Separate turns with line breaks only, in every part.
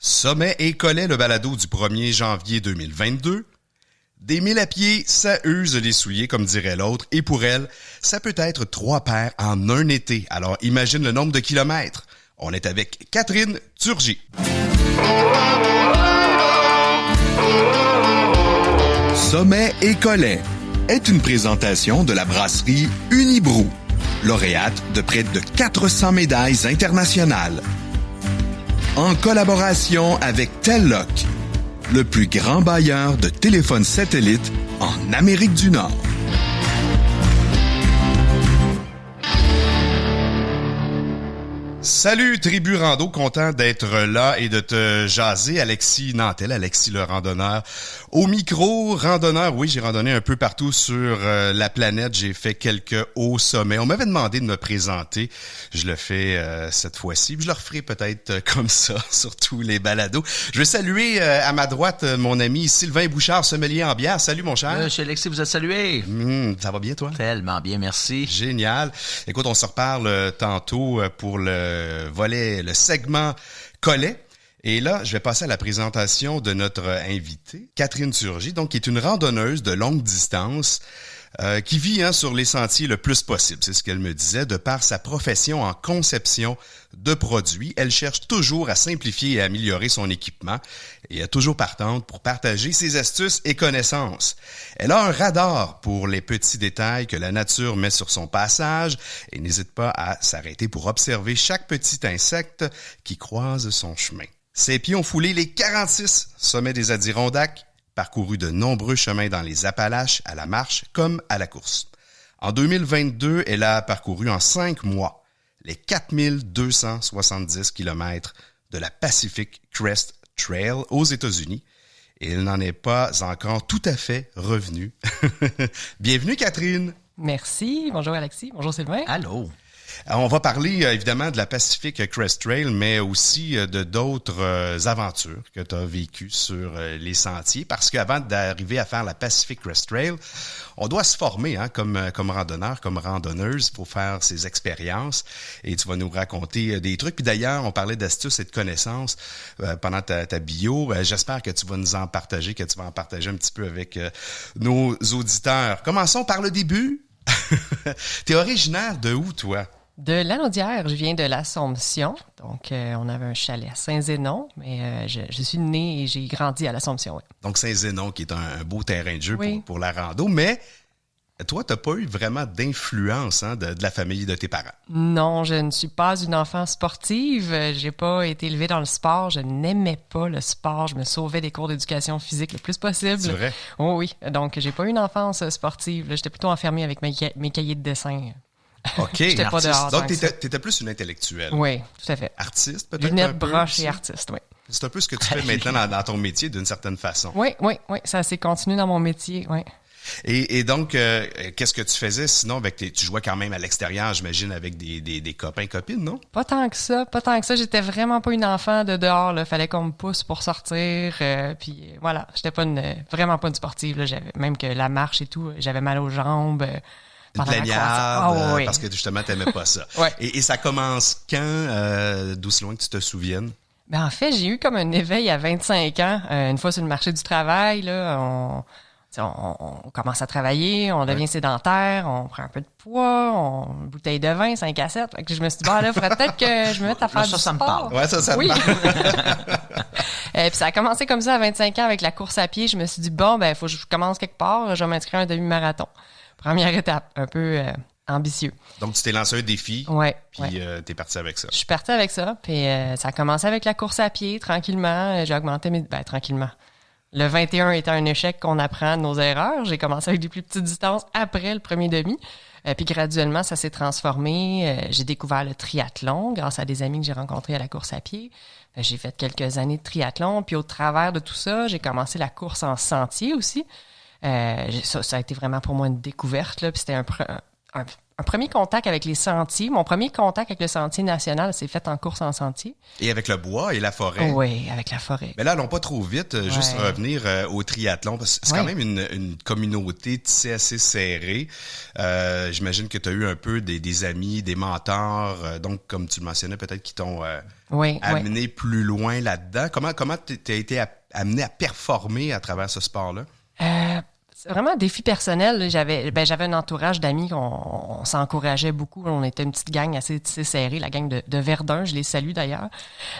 Sommet et Collet, le balado du 1er janvier 2022. Des 1000 à pied, ça use les souliers, comme dirait l'autre, et pour elle, ça peut être 3 paires en un été. Alors imagine le nombre de kilomètres. On est avec Catherine Turgy. Sommet et Collet est une présentation de la brasserie Unibrou, lauréate de près de 400 médailles internationales. En collaboration avec Telloc, le plus grand bailleur de téléphones satellites en Amérique du Nord. Salut Tribu Rando, content d'être là et de te jaser. Alexis Nantel, Alexis le randonneur. Au micro, randonneur, oui, j'ai randonné un peu partout sur la planète. J'ai fait quelques hauts sommets. On m'avait demandé de me présenter. Je le fais cette fois-ci. Puis je le referai peut-être comme ça sur tous les balados. Je veux saluer à ma droite mon ami Sylvain Bouchard, sommelier en bière. Salut mon cher.
Chez Alexis, vous êtes salué.
Ça va bien toi?
Tellement bien, merci.
Génial. Écoute, on se reparle tantôt pour le segment Collet. Et là, je vais passer à la présentation de notre invitée, Catherine Turgy, donc qui est une randonneuse de longue distance qui vit sur les sentiers le plus possible. C'est ce qu'elle me disait. De par sa profession en conception de produits, elle cherche toujours à simplifier et à améliorer son équipement et est toujours partante pour partager ses astuces et connaissances. Elle a un radar pour les petits détails que la nature met sur son passage et n'hésite pas à s'arrêter pour observer chaque petit insecte qui croise son chemin. Ses pieds ont foulé les 46 sommets des Adirondacks, parcouru de nombreux chemins dans les Appalaches, à la marche comme à la course. En 2022, elle a parcouru en 5 mois les 4270 km de la Pacific Crest Trail aux États-Unis. Et elle n'en est pas encore tout à fait revenue. Bienvenue, Catherine!
Merci. Bonjour, Alexis. Bonjour, Sylvain.
Allô.
On va parler évidemment de la Pacific Crest Trail, mais aussi de d'autres aventures que tu as vécues sur les sentiers. Parce qu'avant d'arriver à faire la Pacific Crest Trail, on doit se former comme randonneur, comme randonneuse pour faire ces expériences. Et tu vas nous raconter des trucs. Puis d'ailleurs, on parlait d'astuces et de connaissances pendant ta bio. J'espère que tu vas nous en partager, que tu vas en partager un petit peu avec nos auditeurs. Commençons par le début. T'es originaire de où, toi?
De Lanaudière, je viens de l'Assomption. Donc, on avait un chalet à Saint-Zénon, mais je suis née et j'ai grandi à l'Assomption. Ouais.
Donc, Saint-Zénon, qui est un beau terrain de jeu
oui.
pour la rando. Mais toi, t'as pas eu vraiment d'influence de la famille de tes parents?
Non, je ne suis pas une enfant sportive. J'ai pas été élevée dans le sport. Je n'aimais pas le sport. Je me sauvais des cours d'éducation physique le plus possible.
C'est vrai?
Oh, oui. Donc, j'ai pas eu une enfance sportive. J'étais plutôt enfermée avec mes cahiers de dessin.
OK.
J'étais pas dehors.
Donc, t'étais plus une intellectuelle.
Oui, tout à fait.
Artiste, peut-être?
Lunettes, broches et artiste, oui.
C'est un peu ce que tu fais maintenant dans ton métier, d'une certaine façon.
Oui. Ça s'est continué dans mon métier, oui.
Et donc, qu'est-ce que tu faisais sinon avec tu jouais quand même à l'extérieur, j'imagine, avec des copains, copines, non?
Pas tant que ça. J'étais vraiment pas une enfant de dehors, là. Fallait qu'on me pousse pour sortir. Puis voilà, j'étais vraiment pas une sportive, là. J'avais, même que la marche et tout, j'avais mal aux jambes.
Une plaignarde,
oui.
parce que justement, t'aimais pas ça.
Ouais.
Et ça commence quand, d'aussi loin que tu te souviennes?
Ben, en fait, j'ai eu comme un éveil à 25 ans. Une fois sur le marché du travail, là, on commence à travailler, on devient sédentaire, on prend un peu de poids, une bouteille de vin, 5 à 7. Fait que je me suis dit, là, il faudrait peut-être que je me mette à faire du sport.
Ça me parle.
Ouais, ça
oui.
me parle.
Puis ça a commencé comme ça à 25 ans avec la course à pied. Je me suis dit, il faut que je commence quelque part. Je vais m'inscrire à un demi-marathon. Première étape, un peu ambitieux.
Donc, tu t'es lancé un défi, puis t'es parti avec ça.
Je suis partie avec ça, puis ça a commencé avec la course à pied, tranquillement. J'ai augmenté tranquillement. Le 21 était un échec qu'on apprend de nos erreurs. J'ai commencé avec des plus petites distances après le premier demi. Puis graduellement, ça s'est transformé. J'ai découvert le triathlon grâce à des amis que j'ai rencontrés à la course à pied. J'ai fait quelques années de triathlon. Puis au travers de tout ça, j'ai commencé la course en sentier aussi. Ça a été vraiment pour moi une découverte, là. Puis c'était un premier contact avec les sentiers. Mon premier contact avec le sentier national s'est fait en course en sentier.
Et avec le bois et la forêt.
Oui, avec la forêt.
Mais là, allons pas trop vite, juste revenir au triathlon, parce que c'est quand même une communauté assez serrée. J'imagine que tu as eu un peu des amis, des mentors, donc comme tu le mentionnais, peut-être qui t'ont amené plus loin là-dedans. Comment t'as été amené à performer à travers ce sport-là?
C'est vraiment un défi personnel. J'avais un entourage d'amis on s'encourageait beaucoup. On était une petite gang assez serrée, la gang de Verdun. Je les salue d'ailleurs.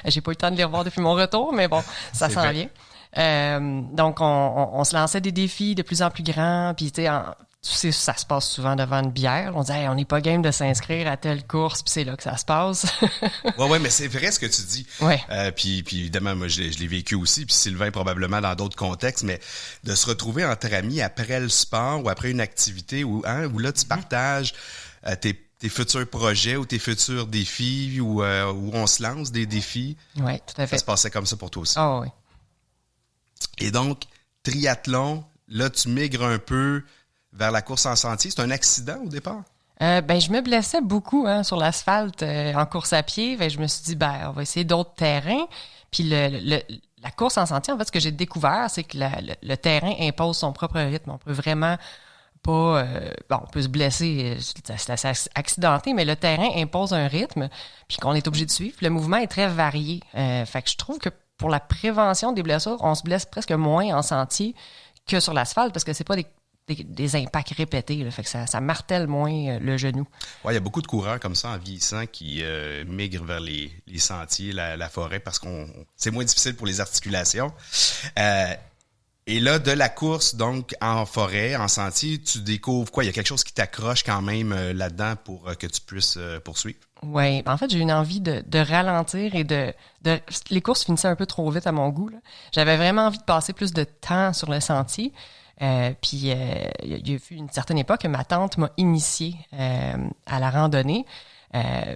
J'ai pas eu le temps de les revoir depuis mon retour, mais bon, ça s'en vient. Donc, on se lançait des défis de plus en plus grands. Puis, tu sais, ça se passe souvent devant une bière. On disait, hey, on n'est pas game de s'inscrire à telle course, puis c'est là que ça se passe.
ouais, mais c'est vrai ce que tu dis.
Ouais.
Puis évidemment, moi, je l'ai vécu aussi, puis Sylvain probablement dans d'autres contextes, mais de se retrouver entre amis après le sport ou après une activité où là, tu partages tes futurs projets ou tes futurs défis où on se lance des défis.
Oui, tout à fait.
Ça se passait comme ça pour toi aussi.
Ah oui.
Et donc, triathlon, là, tu migres un peu vers la course en sentier. C'est un accident au départ?
Je me blessais beaucoup sur l'asphalte en course à pied. Je me suis dit, on va essayer d'autres terrains. Puis la course en sentier, en fait, ce que j'ai découvert, c'est que le terrain impose son propre rythme. On peut vraiment pas... on peut se blesser, c'est assez accidenté, mais le terrain impose un rythme puis qu'on est obligé de suivre. Le mouvement est très varié. Fait que je trouve que pour la prévention des blessures, on se blesse presque moins en sentier que sur l'asphalte parce que c'est pas des impacts répétés. Là, fait que ça martèle moins le genou.
Ouais, il y a beaucoup de coureurs comme ça en vieillissant qui migrent vers les sentiers, la forêt, parce qu'on c'est moins difficile pour les articulations. Et là, de la course, donc, en forêt, en sentier, tu découvres quoi? Il y a quelque chose qui t'accroche quand même là-dedans pour que tu puisses poursuivre?
Oui, en fait, j'ai eu une envie de ralentir et les courses finissaient un peu trop vite à mon goût. Là. J'avais vraiment envie de passer plus de temps sur le sentier. Puis, il y a eu une certaine époque que ma tante m'a initiée à la randonnée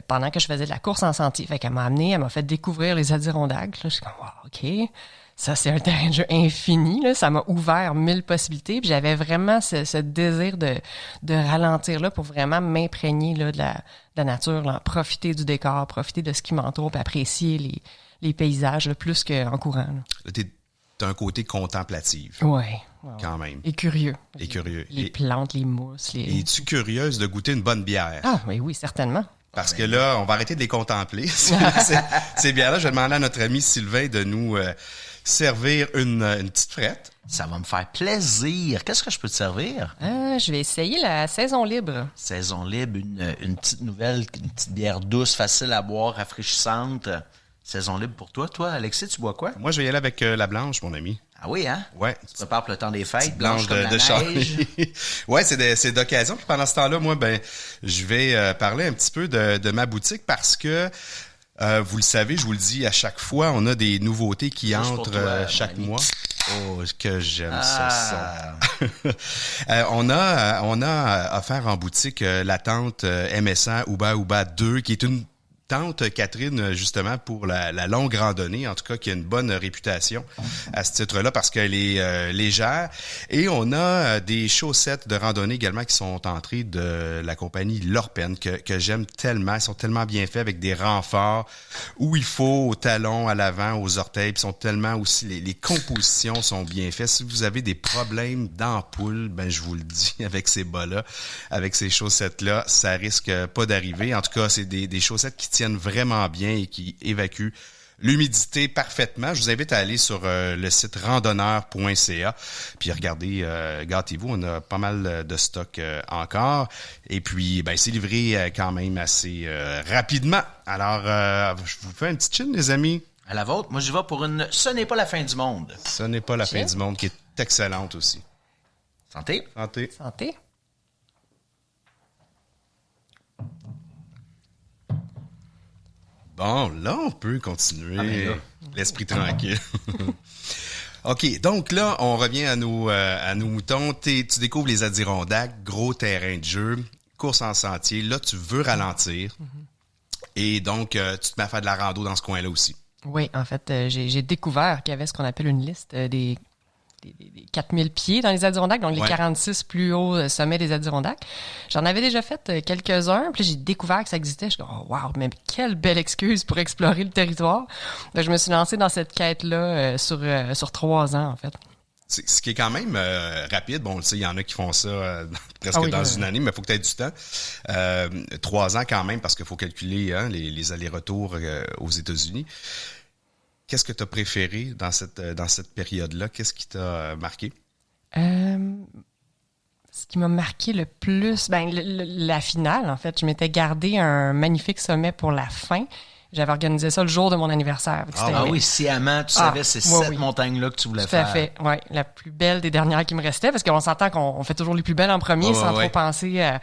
pendant que je faisais de la course en sentier. Fait qu'elle m'a amené, elle m'a fait découvrir les Adirondacks. Là, je suis comme, wow, OK, ça, c'est un terrain de jeu infini. Là. Ça m'a ouvert 1000 possibilités. Puis j'avais vraiment ce désir de ralentir là pour vraiment m'imprégner là, de la nature, là, profiter du décor, profiter de ce qui m'entoure, puis apprécier les paysages là, plus qu'en courant.
Là, t'as un côté contemplatif.
Ouais.
Quand même.
Et curieux.
Les
plantes, les mousses.
Es-tu curieuse de goûter une bonne bière?
Ah, oui, certainement.
Parce que là, on va arrêter de les contempler. Ces bières-là, je vais demander à notre ami Sylvain de nous servir une petite frette.
Ça va me faire plaisir. Qu'est-ce que je peux te servir?
Je vais essayer la Saison Libre.
Saison Libre, une petite nouvelle, une petite bière douce, facile à boire, rafraîchissante. Saison Libre pour toi. Toi, Alexis, tu bois quoi?
Moi, je vais y aller avec la blanche, mon ami.
Ah oui, hein?
Ouais.
Tu te prépares pour le temps des fêtes, blanche comme la neige.
Charlie. Ouais, c'est d'occasion. Puis pendant ce temps-là, moi, je vais parler un petit peu de ma boutique parce que vous le savez, je vous le dis à chaque fois, on a des nouveautés qui entrent chaque mois. Oh, que j'aime ça. On a offert en boutique la tente MSA Ouba Ouba 2, qui est une tente, Catherine, justement, pour la longue randonnée, en tout cas, qui a une bonne réputation à ce titre-là parce qu'elle est légère. Et on a des chaussettes de randonnée également qui sont entrées de la compagnie Lorpen que j'aime tellement. Ils sont tellement bien faits avec des renforts où il faut aux talons, à l'avant, aux orteils. Puis sont tellement aussi, les compositions sont bien faites. Si vous avez des problèmes d'ampoule, je vous le dis, avec ces bas-là, avec ces chaussettes-là, ça risque pas d'arriver. En tout cas, c'est des chaussettes qui tiennent vraiment bien et qui évacuent l'humidité parfaitement. Je vous invite à aller sur le site randonneur.ca puis regardez, gâtez-vous, on a pas mal de stock encore. Et puis, c'est livré quand même assez rapidement. Alors, je vous fais un petit chin, les amis.
À la vôtre, moi j'y vais pour une « Ce n'est pas la fin du monde ».
Ce n'est pas la fin du monde, qui est excellente aussi.
Santé.
Santé.
Santé.
Bon, là, on peut continuer. L'esprit tranquille. OK, donc là, on revient à nos moutons. Tu découvres les Adirondacks, gros terrain de jeu, course en sentier. Là, tu veux ralentir. Et donc, tu te mets à faire de la rando dans ce coin-là aussi.
Oui, en fait, j'ai découvert qu'il y avait ce qu'on appelle une liste des des 4000 pieds dans les Adirondacks, donc les 46 plus hauts sommets des Adirondacks. J'en avais déjà fait quelques-uns, puis j'ai découvert que ça existait. Je me suis dit, oh, wow, mais quelle belle excuse pour explorer le territoire. Donc, je me suis lancée dans cette quête-là sur 3 ans, en fait.
Ce qui est quand même rapide. Bon, tu sais, il y en a qui font ça presque dans une année, mais il faut que tu aies du temps. 3 ans quand même, parce qu'il faut calculer les allers-retours aux États-Unis. Qu'est-ce que tu as préféré dans cette période-là? Qu'est-ce qui t'a marqué?
Ce qui m'a marqué le plus, la finale, en fait. Je m'étais gardé un magnifique sommet pour la fin. J'avais organisé ça le jour de mon anniversaire.
Oui, sciemment, tu savais c'est cette montagne-là que tu voulais faire.
Tout à fait, oui. La plus belle des dernières qui me restait, parce qu'on s'entend qu'on fait toujours les plus belles en premier sans trop penser à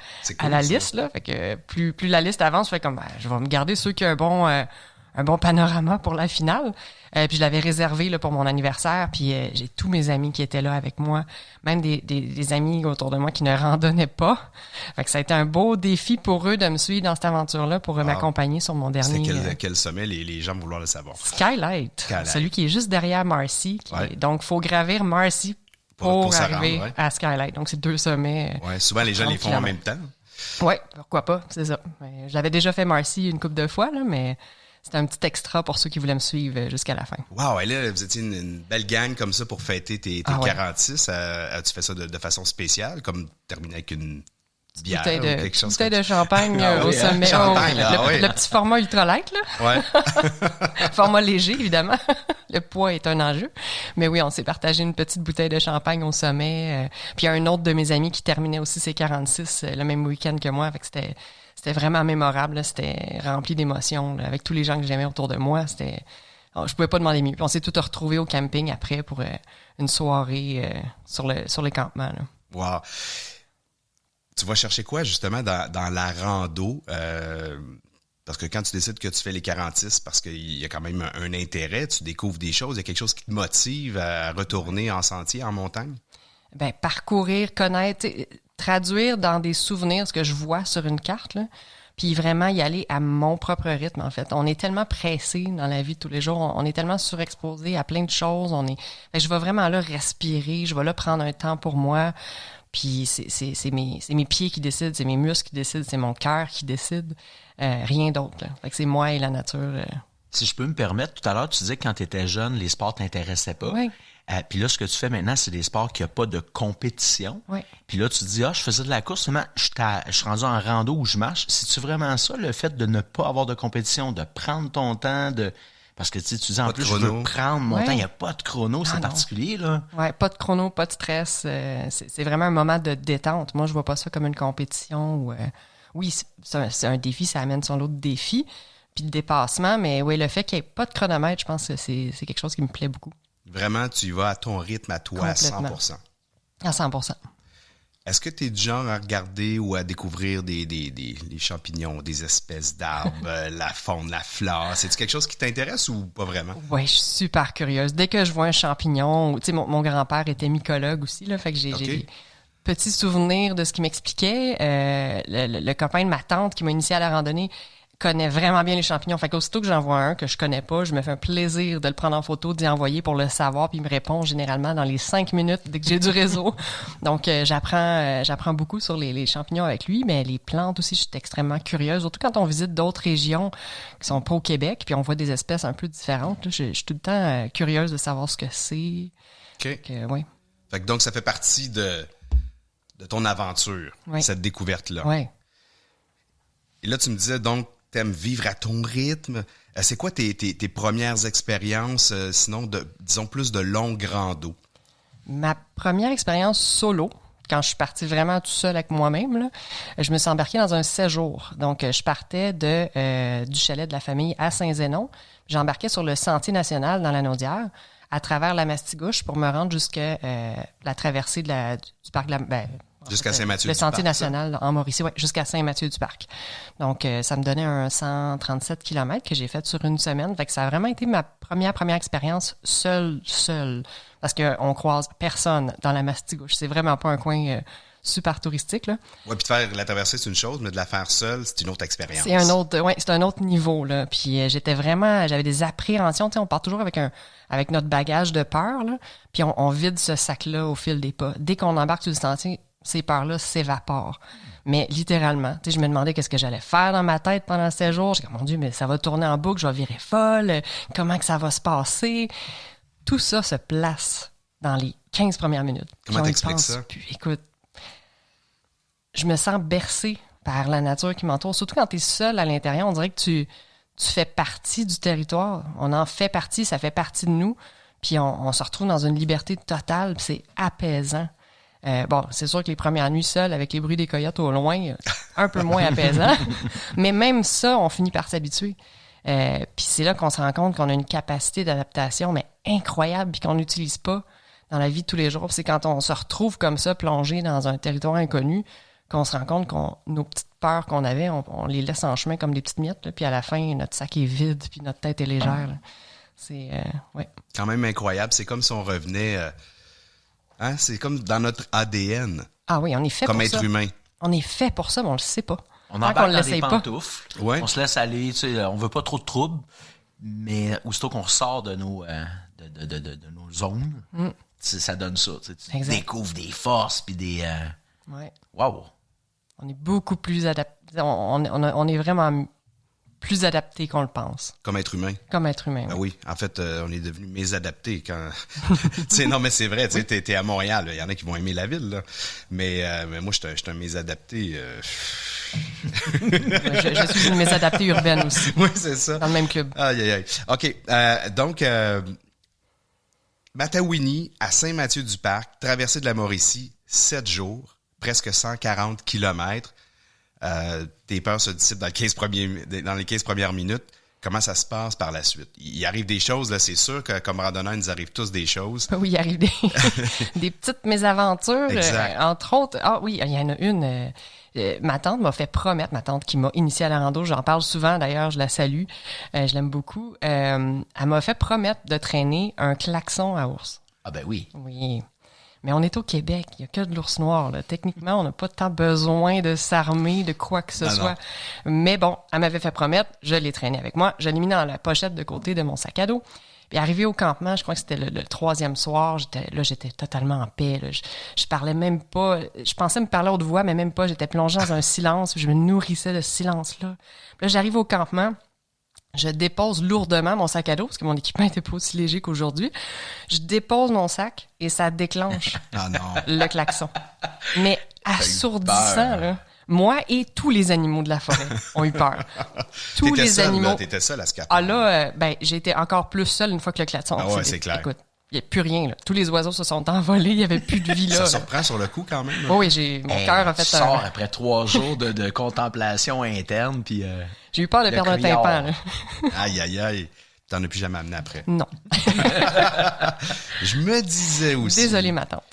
la liste. Là. Fait que plus la liste avance, je fais comme je vais me garder ceux qui ont un bon panorama pour la finale. Puis je l'avais réservé là, pour mon anniversaire. Puis j'ai tous mes amis qui étaient là avec moi, même des amis autour de moi qui ne randonnaient pas. Fait que ça a été un beau défi pour eux de me suivre dans cette aventure-là pour m'accompagner sur mon dernier...
C'était quel sommet? Les gens vont vouloir le savoir.
Skylight. Celui qui est juste derrière Marcy. Donc, il faut gravir Marcy pour arriver à Skylight. Donc, c'est 2 sommets.
Souvent, les gens les font en même temps.
Oui, pourquoi pas, c'est ça. J'avais déjà fait Marcy une couple de fois, là, mais... C'était un petit extra pour ceux qui voulaient me suivre jusqu'à la fin.
Wow, et là, vous étiez une belle gang comme ça pour fêter tes 46. As-tu fait ça de façon spéciale, comme terminer avec une bière ou quelque chose
bouteille de champagne au sommet. Le petit format ultralight, là. Ouais. Format léger, évidemment. Le poids est un enjeu. Mais oui, on s'est partagé une petite bouteille de champagne au sommet. Puis il y a un autre de mes amis qui terminait aussi ses 46 le même week-end que moi. Fait que c'était vraiment mémorable. Là. C'était rempli d'émotions. Là. Avec tous les gens que j'aimais autour de moi, je pouvais pas demander mieux. Puis on s'est tous retrouvés au camping après pour une soirée sur les campements. Là.
Wow. Tu vas chercher quoi, justement, dans la rando? Parce que quand tu décides que tu fais les 46, parce qu'il y a quand même un intérêt, tu découvres des choses, il y a quelque chose qui te motive à retourner en sentier, en montagne?
Parcourir, connaître... traduire dans des souvenirs ce que je vois sur une carte, là, puis vraiment y aller à mon propre rythme, en fait. On est tellement pressé dans la vie de tous les jours, on est tellement surexposé à plein de choses, je vais vraiment là respirer, je vais là prendre un temps pour moi, puis c'est mes pieds qui décident, c'est mes muscles qui décident, c'est mon cœur qui décide, rien d'autre. Là. Fait que c'est moi et la nature.
Si je peux me permettre, tout à l'heure, tu disais que quand tu étais jeune, les sports t'intéressaient pas.
Oui.
Puis là, ce que tu fais maintenant, c'est des sports qui n'ont pas de compétition.
Oui.
Puis là, tu te dis, je faisais de la course, seulement je suis rendu en rando où je marche. C'est-tu vraiment ça, le fait de ne pas avoir de compétition, de prendre ton temps, parce que tu dis, en plus, je veux prendre mon temps, il n'y a pas de chrono, c'est particulier, là.
Oui, pas de chrono, pas de stress. C'est vraiment un moment de détente. Moi, je vois pas ça comme une compétition. Oui, c'est un défi, ça amène son lot de défis, puis de dépassement, mais oui, le fait qu'il n'y ait pas de chronomètre, je pense que c'est quelque chose qui me plaît beaucoup.
Vraiment, tu y vas à ton rythme, à toi, à 100%.
À 100%.
Est-ce que tu es du genre à regarder ou à découvrir les champignons, des espèces d'arbres, la faune, la flore? C'est-tu quelque chose qui t'intéresse ou pas vraiment?
Oui, je suis super curieuse. Dès que je vois un champignon, tu sais, mon grand-père était mycologue aussi, là, fait que j'ai des petits souvenirs de ce qu'il m'expliquait. Le copain de ma tante qui m'a initié à la randonnée connaît vraiment bien les champignons. Fait qu'aussitôt que j'en vois un que je connais pas, je me fais un plaisir de le prendre en photo, d'y envoyer pour le savoir, puis il me répond généralement dans les 5 minutes dès que j'ai du réseau. Donc, j'apprends beaucoup sur les champignons avec lui, mais les plantes aussi, je suis extrêmement curieuse, surtout quand on visite d'autres régions qui sont pas au Québec, puis on voit des espèces un peu différentes. Là, je suis tout le temps curieuse de savoir ce que c'est.
OK.
Oui.
Fait que donc, ça fait partie de ton aventure, cette découverte-là.
Oui.
Et là, tu me disais donc, t'aimes vivre à ton rythme. C'est quoi tes premières expériences, sinon, disons, plus de longues randos?
Ma première expérience solo, quand je suis partie vraiment tout seul avec moi-même, là, je me suis embarquée dans un séjour. Donc, je partais du chalet de la famille à Saint-Zénon. J'embarquais sur le Sentier national dans la Naudière, à travers la Mastigouche pour me rendre jusqu'à la traversée du parc de la...
Jusqu'à Saint-Mathieu-du-Parc.
Le Sentier national en Mauricie, oui, jusqu'à Saint-Mathieu-du-Parc. Donc, ça me donnait un 137 km que j'ai fait sur une semaine. Fait que ça a vraiment été ma première expérience seule. Parce qu'on croise personne dans la Mastigouche. C'est vraiment pas un coin super touristique, là.
Ouais, puis de faire la traversée, c'est une chose, mais de la faire seule, c'est une autre expérience.
C'est un autre niveau, là. Puis j'avais des appréhensions, tu sais, on part toujours avec notre bagage de peur, là, puis on vide ce sac-là au fil des pas. Dès qu'on embarque sur le sentier, ces peurs-là s'évaporent. Mais littéralement, tu sais, je me demandais qu'est-ce que j'allais faire dans ma tête pendant 7 jours. J'ai dit, mon Dieu, mais ça va tourner en boucle, je vais virer folle. Comment que ça va se passer? Tout ça se place dans les 15 premières minutes.
Comment t'expliques ça?
Puis, écoute, je me sens bercée par la nature qui m'entoure. Surtout quand tu es seul à l'intérieur, on dirait que tu fais partie du territoire. On en fait partie, ça fait partie de nous. Puis on se retrouve dans une liberté totale, puis c'est apaisant. Bon, c'est sûr que les premières nuits seules, avec les bruits des coyotes au loin, un peu moins apaisant. Mais même ça, on finit par s'habituer. Puis c'est là qu'on se rend compte qu'on a une capacité d'adaptation, mais incroyable, puis qu'on n'utilise pas dans la vie de tous les jours. C'est quand on se retrouve comme ça, plongé dans un territoire inconnu, qu'on se rend compte que nos petites peurs qu'on avait, on les laisse en chemin comme des petites miettes, là, puis à la fin, notre sac est vide, puis notre tête est légère. Là. C'est, ouais.
Quand même incroyable. C'est comme si on revenait... c'est comme dans notre ADN.
Ah oui, on est fait
comme
pour ça.
Comme être humain.
On est fait pour ça, mais on le sait pas.
On embarque dans des pantoufles. Ouais. On se laisse aller. Tu sais, on veut pas trop de troubles, mais aussitôt qu'on sort de nos zones, ça donne ça. Tu découvres des forces puis des...
Ouais.
Wow!
On est beaucoup plus adapté. On est vraiment plus adapté qu'on le pense.
Comme être humain.
Comme être humain,
oui. Oui, en fait, on est devenu mésadapté quand... non, mais c'est vrai, tu sais, t'es à Montréal, il y en a qui vont aimer la ville, là. Mais moi, je suis un mésadapté...
je suis une mésadaptée urbaine aussi.
Oui, c'est ça.
Dans le même club.
Aïe, aïe, aïe. OK, donc... Matawini, à Saint-Mathieu-du-Parc, traversée de la Mauricie, 7 jours, presque 140 kilomètres. Tes peurs se dissipent dans les 15 premières minutes. Comment ça se passe par la suite? Il arrive des choses, là, c'est sûr que comme randonneur, il nous arrive tous des choses.
Oui, il arrive des petites mésaventures. Entre autres, oui, il y en a une. Ma tante m'a fait promettre, ma tante qui m'a initiée à la rando, j'en parle souvent d'ailleurs, je la salue, je l'aime beaucoup. Elle m'a fait promettre de traîner un klaxon à ours.
Ah ben oui.
Oui. Mais on est au Québec, il n'y a que de l'ours noir. Là. Techniquement, on n'a pas tant besoin de s'armer de quoi que ce soit. Non. Mais bon, elle m'avait fait promettre, je l'ai traîné avec moi, je l'ai mis dans la pochette de côté de mon sac à dos. Puis arrivé au campement, je crois que c'était le 3e soir, j'étais totalement en paix. Là. Je parlais même pas, je pensais me parler à haute voix, mais même pas. J'étais plongée dans un silence, je me nourrissais de ce silence-là. Puis là, j'arrive au campement. Je dépose lourdement mon sac à dos, parce que mon équipement n'était pas aussi léger qu'aujourd'hui. Je dépose mon sac et ça déclenche le klaxon. Mais assourdissant, là. Moi et tous les animaux de la forêt ont eu peur.
Tous les animaux. T'étais seule à ce
Ah là, j'ai été encore plus seule une fois que le klaxon.
Ah ouais, c'est clair.
Écoute, il n'y a plus rien. Là. Tous les oiseaux se sont envolés. Il n'y avait plus de vie là.
Ça surprend sur le coup quand même. Là.
Oui, mon cœur a fait...
Tu sors après 3 jours de contemplation interne. Puis
j'ai eu peur de perdre un tympan. Là.
Aïe, aïe, aïe. T'en as plus jamais amené après.
Non.
Je me disais aussi...
Désolée, ma tante.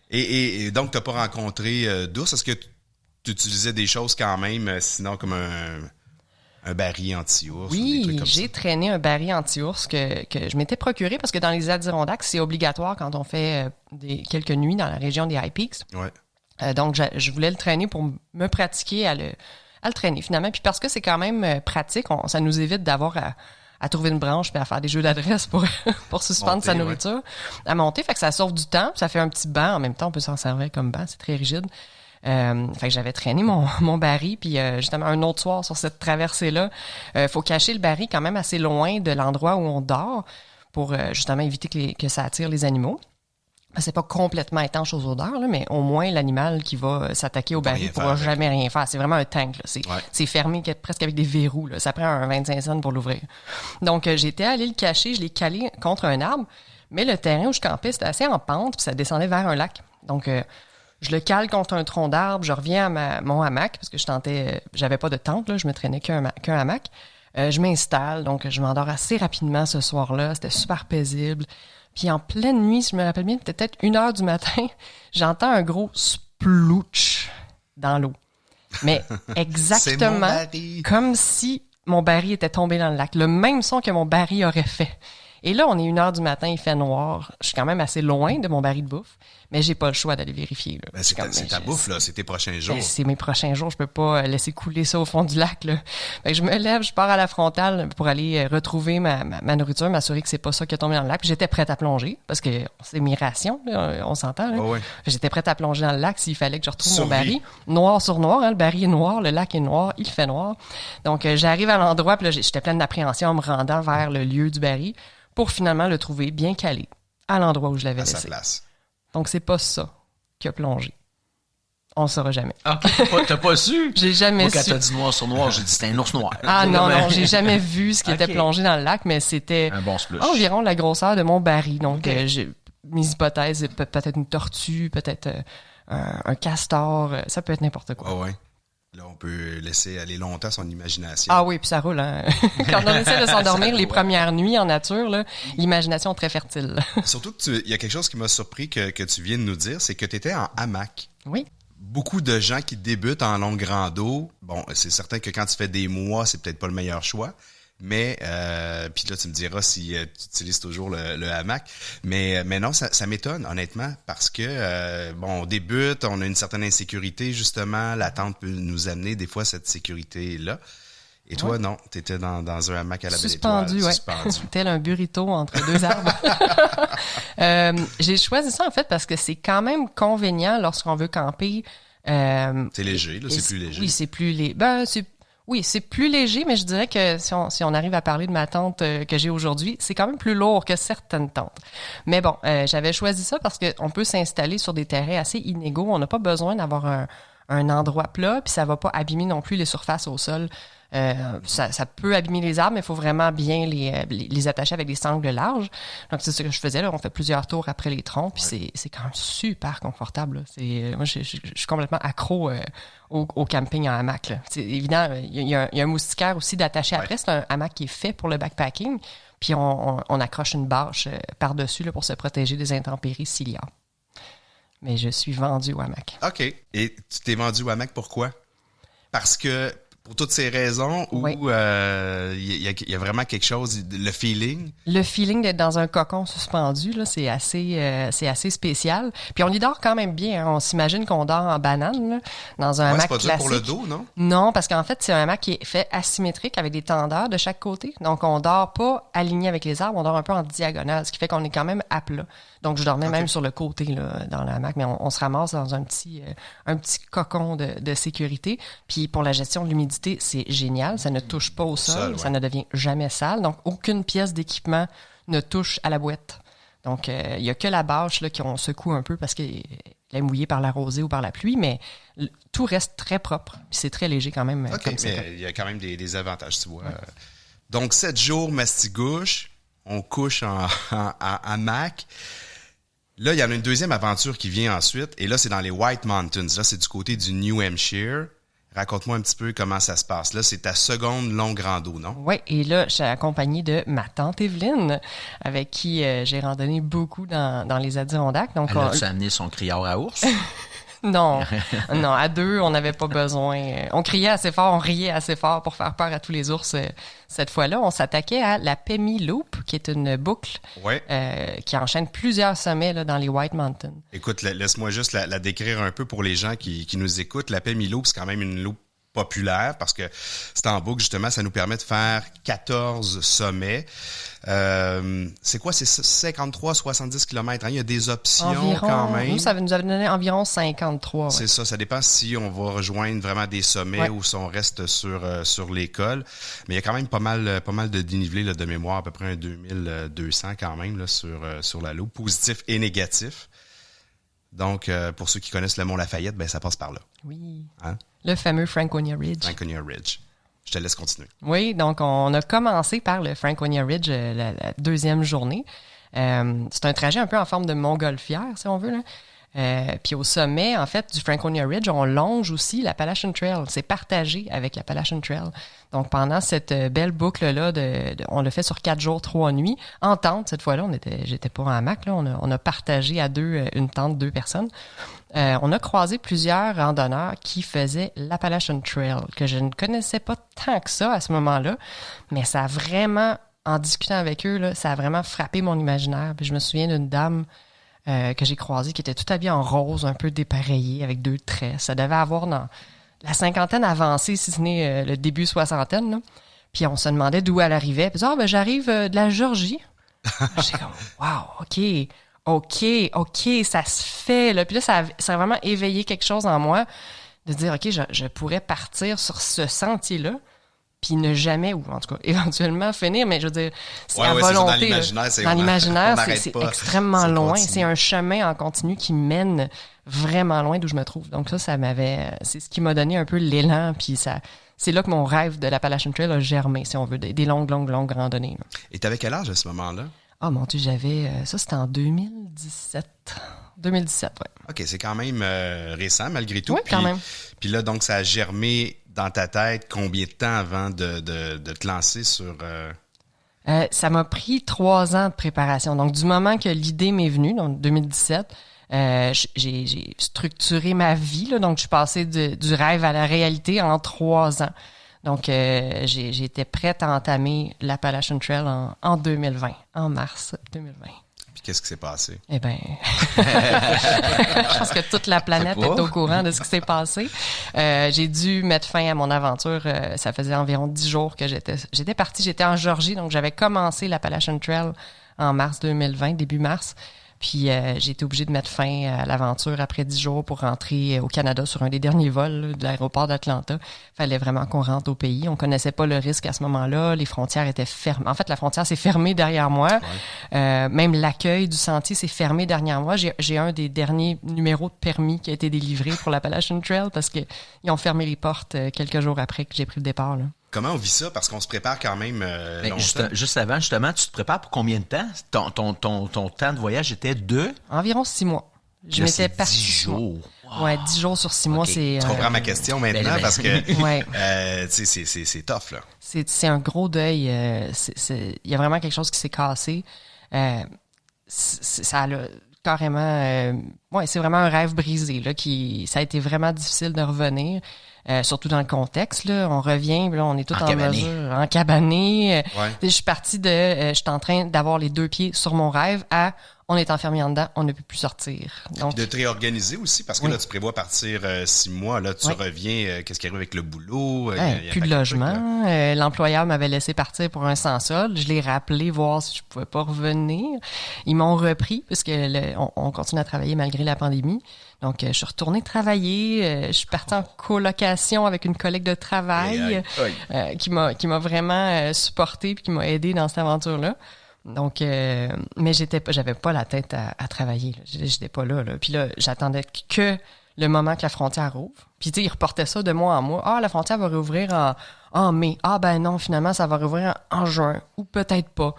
et donc, t'as pas rencontré d'ours? Est-ce que tu utilisais des choses quand même, sinon comme un baril anti-ours?
Oui, j'ai traîné un baril anti-ours que je m'étais procuré parce que dans les Adirondacks, c'est obligatoire quand on fait quelques nuits dans la région des High Peaks.
Ouais.
Donc, je voulais le traîner pour me pratiquer à le traîner finalement. Puis parce que c'est quand même pratique, ça nous évite d'avoir à trouver une branche puis à faire des jeux d'adresse pour suspendre sa nourriture, à monter. Fait que ça sauve du temps, ça fait un petit banc. En même temps, on peut s'en servir comme banc, c'est très rigide. Fait que j'avais traîné mon baril, puis justement un autre soir sur cette traversée-là, faut cacher le baril quand même assez loin de l'endroit où on dort pour justement éviter que ça attire les animaux. C'est pas complètement étanche aux odeurs, là, mais au moins l'animal qui va s'attaquer au baril ne pourra jamais rien faire. C'est vraiment un tank. Là. C'est fermé presque avec des verrous. Là. Ça prend un 25 cents pour l'ouvrir. Donc j'étais allé le cacher, je l'ai calé contre un arbre, mais le terrain où je campais, c'était assez en pente, puis ça descendait vers un lac. Donc je le cale contre un tronc d'arbre, je reviens à mon hamac, parce que j'avais pas de tente, là, je me traînais qu'un hamac. Je m'installe, donc je m'endors assez rapidement ce soir-là, c'était super paisible. Puis en pleine nuit, si je me rappelle bien, peut-être 1h du matin, j'entends un gros splouch dans l'eau. Mais exactement comme si mon baril était tombé dans le lac. Le même son que mon baril aurait fait. Et là, on est 1h du matin, il fait noir. Je suis quand même assez loin de mon baril de bouffe, mais j'ai pas le choix d'aller vérifier. Là.
Ben, c'est ta bouffe, là. C'est tes prochains jours.
Ben, c'est mes prochains jours. Je peux pas laisser couler ça au fond du lac, là. Fait que je me lève, je pars à la frontale pour aller retrouver ma nourriture, m'assurer que c'est pas ça qui est tombé dans le lac. Puis j'étais prête à plonger, parce que c'est mes rations, là, on s'entend. Là.
Oh, ouais.
J'étais prête à plonger dans le lac s'il fallait que je retrouve mon baril. Noir sur noir, hein, le baril est noir, le lac est noir, il fait noir. Donc, j'arrive à l'endroit, puis là, j'étais pleine d'appréhension en me rendant vers le lieu du baril pour finalement le trouver bien calé à l'endroit où je l'avais laissé.
À sa place.
Donc, c'est pas ça qui a plongé. On ne saura jamais.
OK, t'as pas su?
J'ai jamais su.
Moi, quand t'as dit noir sur noir, j'ai dit c'était un ours noir.
Ah non, j'ai jamais vu ce qui était plongé dans le lac, mais c'était
un bon splush.
Environ la grosseur de mon baril. Donc, mes hypothèses, peut-être une tortue, peut-être un castor, ça peut être n'importe quoi.
Ah ouais. Là, on peut laisser aller longtemps son imagination.
Ah oui, puis ça roule. Hein? Quand on essaie de s'endormir les premières nuits en nature, là, l'imagination est très fertile.
Surtout que il y a quelque chose qui m'a surpris que tu viens de nous dire, c'est que tu étais en hamac.
Oui.
Beaucoup de gens qui débutent en longue rando, bon, c'est certain que quand tu fais des mois, c'est peut-être pas le meilleur choix. Mais, puis là, tu me diras si tu utilises toujours le hamac. Mais non, ça m'étonne, honnêtement, parce que, bon, on débute, on a une certaine insécurité, justement. La tente peut nous amener, des fois, cette sécurité-là. Et toi, non, t'étais dans un hamac à la belle étoile.
Suspendu. Tel un burrito entre deux arbres. J'ai choisi ça, en fait, parce que c'est quand même convenient lorsqu'on veut camper.
C'est léger, là, c'est plus léger.
Oui, c'est plus léger. Oui, c'est plus léger, mais je dirais que si on arrive à parler de ma tente que j'ai aujourd'hui, c'est quand même plus lourd que certaines tentes. Mais bon, j'avais choisi ça parce qu'on peut s'installer sur des terrains assez inégaux. On n'a pas besoin d'avoir un endroit plat, puis ça va pas abîmer non plus les surfaces au sol. Ça peut abîmer les arbres, mais il faut vraiment bien les attacher avec des sangles larges. Donc, c'est ce que je faisais. Là. On fait plusieurs tours après les troncs, puis c'est quand même super confortable. Là. Moi, je suis complètement accro au camping en hamac. Là. C'est évident, il y a un moustiquaire aussi d'attacher après. C'est un hamac qui est fait pour le backpacking. Puis, on accroche une bâche par-dessus là, pour se protéger des intempéries s'il y a. Mais je suis vendu au hamac.
OK. Et tu t'es vendu au hamac pourquoi? Parce que... Pour toutes ces raisons où il y a vraiment quelque chose, le feeling? Le
feeling d'être dans un cocon suspendu, là, c'est assez spécial. Puis on y dort quand même bien. Hein. On s'imagine qu'on dort en banane, là, dans un hamac classique.
C'est pas dur pour le dos, non?
Non, parce qu'en fait, c'est un hamac qui est fait asymétrique avec des tendeurs de chaque côté. Donc, on dort pas aligné avec les arbres, on dort un peu en diagonale, ce qui fait qu'on est quand même à plat. Donc, je dormais même sur le côté là, dans le hamac, mais on se ramasse dans un petit cocon de sécurité. Puis pour la gestion de l'humidité, c'est génial. Ça ne touche pas au sol, ça ne devient jamais sale. Donc, aucune pièce d'équipement ne touche à la boîte. Donc, il y a que la bâche là, qu'on secoue un peu parce qu'elle est mouillée par la rosée ou par la pluie, mais tout reste très propre. Puis c'est très léger quand même.
OK, mais il y a quand même des avantages, tu vois. Ouais. Donc, 7 jours mastigouche, on couche en hamac. Là, il y en a une deuxième aventure qui vient ensuite, et là, c'est dans les White Mountains. Là, c'est du côté du New Hampshire. Raconte-moi un petit peu comment ça se passe. Là, c'est ta seconde longue rando, non? Oui,
et là, je suis accompagnée de ma tante Evelyne, avec qui j'ai randonné beaucoup dans les Adirondacks. Donc,
elle a-tu amené son criard à ours?
Non, à deux, on n'avait pas besoin. On criait assez fort, on riait assez fort pour faire peur à tous les ours. Cette fois-là, on s'attaquait à la Pemi Loop, qui est une boucle qui enchaîne plusieurs sommets là, dans les White Mountains.
Écoute, laisse-moi juste la décrire un peu pour les gens qui nous écoutent. La Pemi Loop, c'est quand même une loupe populaire parce que c'est en boucle, justement, ça nous permet de faire 14 sommets. C'est quoi? C'est 53-70 km. Hein? Il y a des options environ, quand même.
Nous, ça nous avait donné environ 53.
C'est ça dépend si on va rejoindre vraiment des sommets ou si on reste sur l'école. Mais il y a quand même pas mal de dénivelé là, de mémoire, à peu près un 2200 quand même là, sur la loupe, positif et négatif. Donc, pour ceux qui connaissent le Mont Lafayette, ben ça passe par là.
Oui.
Hein?
Le fameux Franconia Ridge.
Franconia Ridge. Je te laisse continuer.
Oui, donc on a commencé par le Franconia Ridge la deuxième journée. C'est un trajet un peu en forme de montgolfière, si on veut, là. Puis au sommet, en fait, du Franconia Ridge, on longe aussi l'Appalachian Trail. C'est partagé avec l'Appalachian Trail. Donc, pendant cette belle boucle-là, on l'a fait sur 4 jours, 3 nuits. En tente, cette fois-là, j'étais pas en hamac, là. On a partagé à deux, une tente, 2 personnes. On a croisé plusieurs randonneurs qui faisaient l'Appalachian Trail, que je ne connaissais pas tant que ça à ce moment-là, mais ça a vraiment en discutant avec eux, là, ça a vraiment frappé mon imaginaire. Puis je me souviens d'une dame que j'ai croisée qui était tout habillée en rose, un peu dépareillée, avec 2 tresses. Ça devait avoir dans la cinquantaine avancée, si ce n'est le début soixantaine. Là. Puis on se demandait d'où elle arrivait. Puis elle disait, j'arrive de la Géorgie. J'étais comme, wow, OK, ça se fait. Là. Puis là, ça a vraiment éveillé quelque chose en moi de dire, OK, je pourrais partir sur ce sentier-là. Puis ne jamais, ou en tout cas, éventuellement finir, mais je veux dire, c'est à volonté. Dans l'imaginaire, c'est extrêmement loin. C'est un chemin en continu qui mène vraiment loin d'où je me trouve. Donc ça c'est ce qui m'a donné un peu l'élan, puis c'est là que mon rêve de l'Appalachian Trail a germé, si on veut, des longues randonnées. Là.
Et t'avais quel âge à ce moment-là?
Ah, mon Dieu, ça c'était en 2017. 2017, oui.
OK, c'est quand même récent, malgré tout.
Oui, quand même.
Puis là, donc, ça a germé dans ta tête combien de temps avant de te lancer sur...
Ça m'a pris 3 ans de préparation. Donc, du moment que l'idée m'est venue, donc 2017, j'ai structuré ma vie. Là, donc, je suis passée du rêve à la réalité en 3 ans. Donc, j'étais prête à entamer l'Appalachian Trail en 2020, en mars 2020.
Puis qu'est-ce qui s'est passé?
Eh bien, je pense que toute la planète est au courant de ce qui s'est passé. J'ai dû mettre fin à mon aventure. Ça faisait environ 10 jours que j'étais partie. J'étais en Géorgie, donc j'avais commencé l'Appalachian Trail en mars 2020, début mars. Puis j'ai été obligée de mettre fin à l'aventure après 10 jours pour rentrer au Canada sur un des derniers vols là, de l'aéroport d'Atlanta. Fallait vraiment qu'on rentre au pays. On connaissait pas le risque à ce moment-là. Les frontières étaient fermées. En fait, la frontière s'est fermée derrière moi. Ouais. Même l'accueil du sentier s'est fermé derrière moi. J'ai un des derniers numéros de permis qui a été délivré pour l'Appalachian Trail parce qu'ils ont fermé les portes quelques jours après que j'ai pris le départ. Là.
Comment on vit ça? Parce qu'on se prépare quand même longtemps.
Juste avant, justement, tu te prépares pour combien de temps? Ton temps de voyage était de?
Environ 6 mois. Je m'étais partie
10 jours.
Wow. Ouais, 10 jours sur 6 mois, c'est...
Tu comprends ma question maintenant parce que
ouais.
C'est tough, là.
C'est un gros deuil. Il y a vraiment quelque chose qui s'est cassé. Ça a carrément... c'est vraiment un rêve brisé. Là, ça a été vraiment difficile de revenir. Surtout dans le contexte, là, on revient, là, on est tous en mesure, encabanés. Ouais. Je suis partie je suis en train d'avoir les 2 pieds sur mon rêve à on est enfermé en dedans, on ne peut plus sortir. Donc,
de te réorganiser aussi, parce que là, tu prévois partir 6 mois, là, tu reviens, qu'est-ce qui arrive avec le boulot?
Plus de logement. L'employeur m'avait laissé partir pour un sans-solde. Je l'ai rappelé voir si je pouvais pas revenir. Ils m'ont repris, puisque on continue à travailler malgré la pandémie. Donc, je suis retournée travailler. Je suis partie en colocation avec une collègue de travail qui m'a vraiment supportée puis qui m'a aidée dans cette aventure-là. Donc, mais j'avais pas la tête à travailler. J'étais pas là. Puis là, j'attendais que le moment que la frontière ouvre. Puis, tu sais, ils reportaient ça de mois en mois. Ah, la frontière va rouvrir en mai. Ah, ben non, finalement, ça va rouvrir en juin. Ou peut-être pas.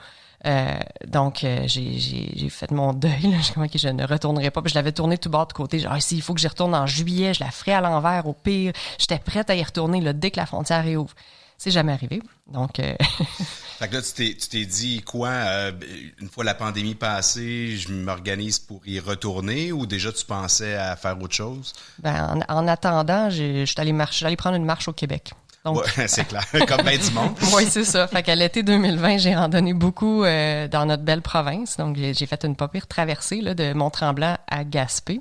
Donc, j'ai fait mon deuil. Là. Je ne retournerai pas. Puis je l'avais tourné tout bas de côté. Genre, il faut que j'y retourne en juillet. Je la ferai à l'envers, au pire. J'étais prête à y retourner là, dès que la frontière réouvre. C'est jamais arrivé. Donc...
Fait que là, tu t'es dit quoi? Une fois la pandémie passée, je m'organise pour y retourner ou déjà tu pensais à faire autre chose?
Ben, en attendant, je suis allée prendre une marche au Québec. Donc,
ouais, c'est clair, comme bien du monde.
Oui, c'est ça. Fait qu'à l'été 2020, j'ai randonné beaucoup dans notre belle province. Donc, j'ai fait une pas pire traversée là, de Mont-Tremblant à Gaspé.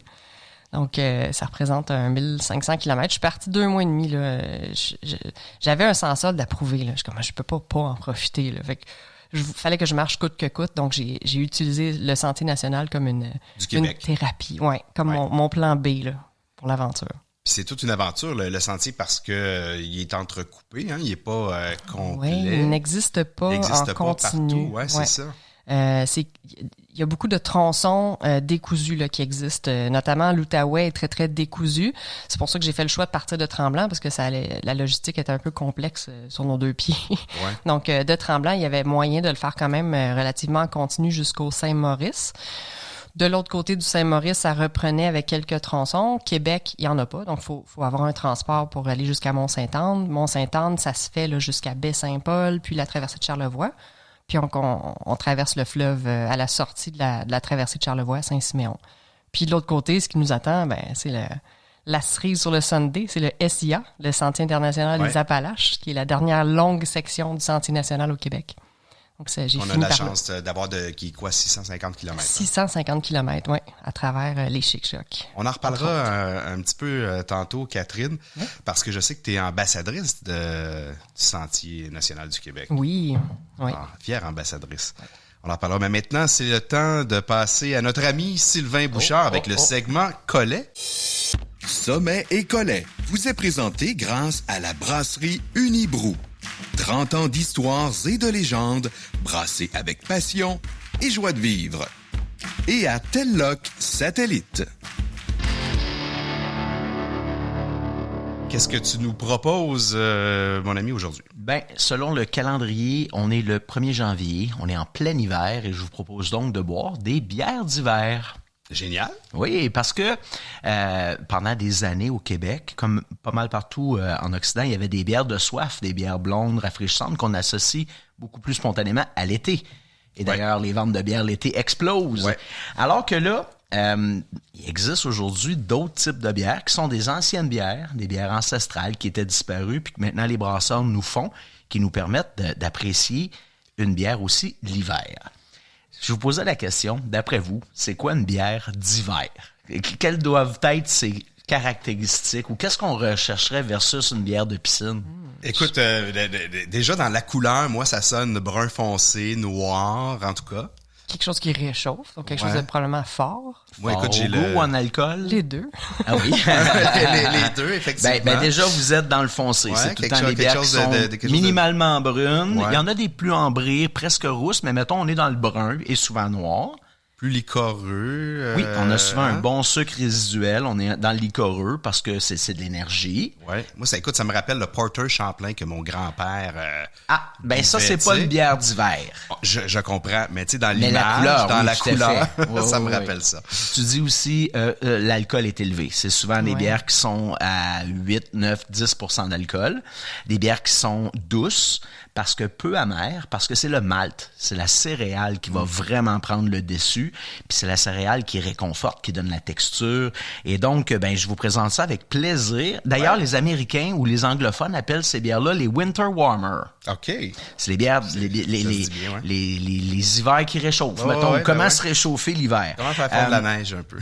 Donc, ça représente 1500 km. Je suis partie 2 mois et demi. Là. J'avais un sans-solde à prouver. Là. Je peux pas en profiter. Là. Fait que fallait que je marche coûte que coûte. Donc, j'ai utilisé le Sentier national comme une thérapie. Ouais, comme mon plan B là, pour l'aventure.
Puis c'est toute une aventure, le sentier, parce que il est entrecoupé. Hein, il n'est pas complet.
Oui, il n'existe pas en continu.
Ouais, c'est ça.
Il y a beaucoup de tronçons décousus là, qui existent, notamment l'Outaouais est très, très décousu. C'est pour ça que j'ai fait le choix de partir de Tremblant, parce que la logistique était un peu complexe sur nos 2 pieds. Ouais. Donc, de Tremblant, il y avait moyen de le faire quand même relativement en continu jusqu'au Saint-Maurice. De l'autre côté du Saint-Maurice, ça reprenait avec quelques tronçons. Québec, il n'y en a pas, donc faut avoir un transport pour aller jusqu'à Mont-Sainte-Anne. Mont-Sainte-Anne, ça se fait là, jusqu'à Baie-Saint-Paul, puis la traversée de Charlevoix. Puis on traverse le fleuve à la sortie de la traversée de Charlevoix à Saint-Siméon. Puis de l'autre côté, ce qui nous attend, c'est la cerise sur le sundae, c'est le SIA, le Sentier international des Appalaches, qui est la dernière longue section du Sentier national au Québec. Donc, j'ai
on a la chance d'avoir qui est quoi, 650 km?
650 km, oui, à travers les Chic-Chocs.
On en reparlera un petit peu tantôt, Catherine, parce que je sais que tu es ambassadrice du Sentier national du Québec.
Oui.
Fière ambassadrice. Ouais. On en reparlera. Mais maintenant, c'est le temps de passer à notre ami Sylvain Bouchard avec le segment Collet.
Sommet et Collet vous est présenté grâce à la brasserie Unibrou. 30 ans d'histoires et de légendes, brassées avec passion et joie de vivre. Et à Telloc Satellite.
Qu'est-ce que tu nous proposes, mon ami, aujourd'hui?
Ben, selon le calendrier, on est le 1er janvier, on est en plein hiver et je vous propose donc de boire des bières d'hiver.
Génial.
Oui, parce que pendant des années au Québec, comme pas mal partout en Occident, il y avait des bières de soif, des bières blondes rafraîchissantes qu'on associe beaucoup plus spontanément à l'été. Et d'ailleurs, les ventes de bières l'été explosent. Ouais. Alors que là, il existe aujourd'hui d'autres types de bières qui sont des anciennes bières, des bières ancestrales qui étaient disparues puis que maintenant les brasseurs nous font, qui nous permettent d'apprécier une bière aussi l'hiver. Je vous posais la question, d'après vous, c'est quoi une bière d'hiver? Quelles doivent être ses caractéristiques ou qu'est-ce qu'on rechercherait versus une bière de piscine?
Écoute, déjà dans la couleur, moi, ça sonne brun foncé, noir, en tout cas.
Quelque chose qui réchauffe, donc quelque chose de probablement fort.
Moi, écoute, j'ai goût ou en alcool?
Les deux.
Ah oui?
les deux, effectivement.
Ben déjà, vous êtes dans le foncé. C'est tout le temps des bières qui sont minimalement brunes. Ouais. Il y en a des plus ambrées, presque rousses, mais mettons, on est dans le brun et souvent noir.
Plus liquoreux.
Oui, on a souvent un bon sucre résiduel. On est dans le liquoreux parce que c'est de l'énergie.
Ouais. Moi, ça me rappelle le Porter Champlain que mon grand-père.
Ça, c'est pas une bière d'hiver.
Je comprends, mais tu sais, dans l'image, dans la couleur, ça me rappelle ça.
Tu dis aussi, l'alcool est élevé. C'est souvent des bières qui sont à 8, 9, 10% d'alcool. Des bières qui sont douces parce que peu amères, parce que c'est le malt, c'est la céréale qui va vraiment prendre le dessus, puis c'est la céréale qui réconforte, qui donne la texture. Et donc, je vous présente ça avec plaisir. D'ailleurs, les Américains ou les anglophones appellent ces bières-là les Winter Warmer.
OK.
C'est les bières, les hivers qui réchauffent. Mettons, comment se réchauffer l'hiver?
Comment faire fondre la neige un peu?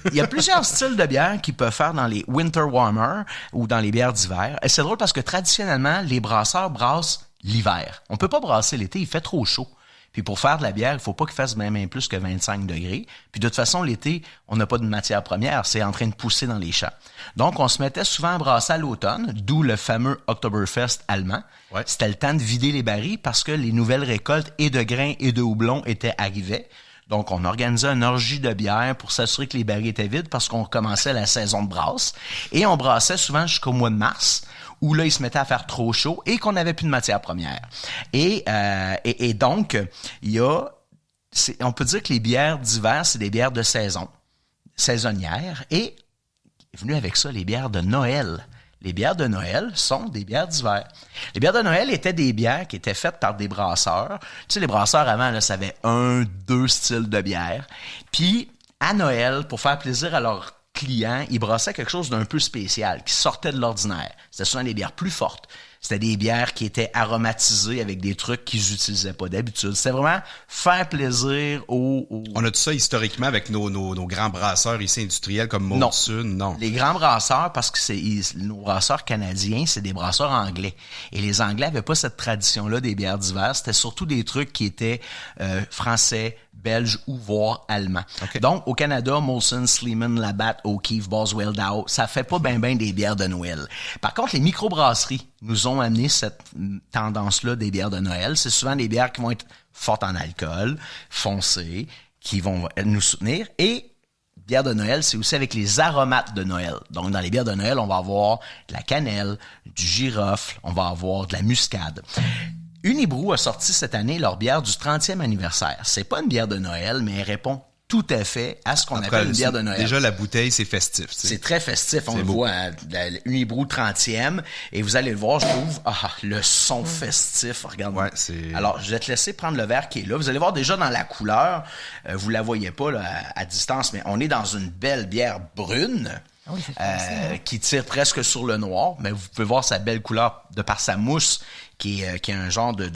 Il y a plusieurs styles de bières qui peuvent faire dans les Winter Warmer ou dans les bières d'hiver. Et c'est drôle parce que traditionnellement, les brasseurs brassent l'hiver. On peut pas brasser l'été, il fait trop chaud. Puis pour faire de la bière, il faut pas qu'il fasse même plus que 25 degrés. Puis de toute façon, l'été, on n'a pas de matière première, c'est en train de pousser dans les champs. Donc, on se mettait souvent à brasser à l'automne, d'où le fameux Oktoberfest allemand. Ouais. C'était le temps de vider les barils parce que les nouvelles récoltes et de grains et de houblon étaient arrivées. Donc, on organisait une orgie de bière pour s'assurer que les barils étaient vides parce qu'on recommençait la saison de brasse. Et on brassait souvent jusqu'au mois de mars, où là, il se mettait à faire trop chaud et qu'on n'avait plus de matière première. Et donc, on peut dire que les bières d'hiver, c'est des bières de saison, saisonnières. Et est venu avec ça les bières de Noël. Les bières de Noël sont des bières d'hiver. Les bières de Noël étaient des bières qui étaient faites par des brasseurs. Tu sais, les brasseurs avant, là, ça avait 2 styles de bière. Puis, à Noël, pour faire plaisir à leurs clients, ils brassaient quelque chose d'un peu spécial, qui sortait de l'ordinaire. C'était souvent des bières plus fortes. C'était des bières qui étaient aromatisées avec des trucs qu'ils n'utilisaient pas d'habitude. C'était vraiment faire plaisir aux...
On a tout ça historiquement avec nos grands brasseurs ici industriels comme Molson, non.
Les grands brasseurs, parce que nos brasseurs canadiens, c'est des brasseurs anglais. Et les Anglais n'avaient pas cette tradition-là des bières d'hiver. C'était surtout des trucs qui étaient français, belge ou voire allemand. Okay. Donc, au Canada, Molson, Sleeman, Labatt, O'Keeffe, Boswell, Dow, ça fait pas ben des bières de Noël. Par contre, les microbrasseries nous ont amené cette tendance-là des bières de Noël. C'est souvent des bières qui vont être fortes en alcool, foncées, qui vont nous soutenir. Et bière de Noël, c'est aussi avec les aromates de Noël. Donc, dans les bières de Noël, on va avoir de la cannelle, du girofle, on va avoir de la muscade. Unibrou a sorti cette année leur bière du 30e anniversaire. C'est pas une bière de Noël, mais elle répond tout à fait à ce qu'on appelle une bière de Noël.
Déjà, la bouteille, c'est festif. Tu sais.
C'est très festif. On le voit, hein, Unibrou 30e. Et vous allez le voir, je trouve, le son festif. Regarde.
Ouais, c'est...
Alors, je vais te laisser prendre le verre qui est là. Vous allez voir déjà dans la couleur, vous la voyez pas là, à distance, mais on est dans une belle bière brune.
Oui, c'est
qui tire presque sur le noir, mais vous pouvez voir sa belle couleur de par sa mousse qui est un genre de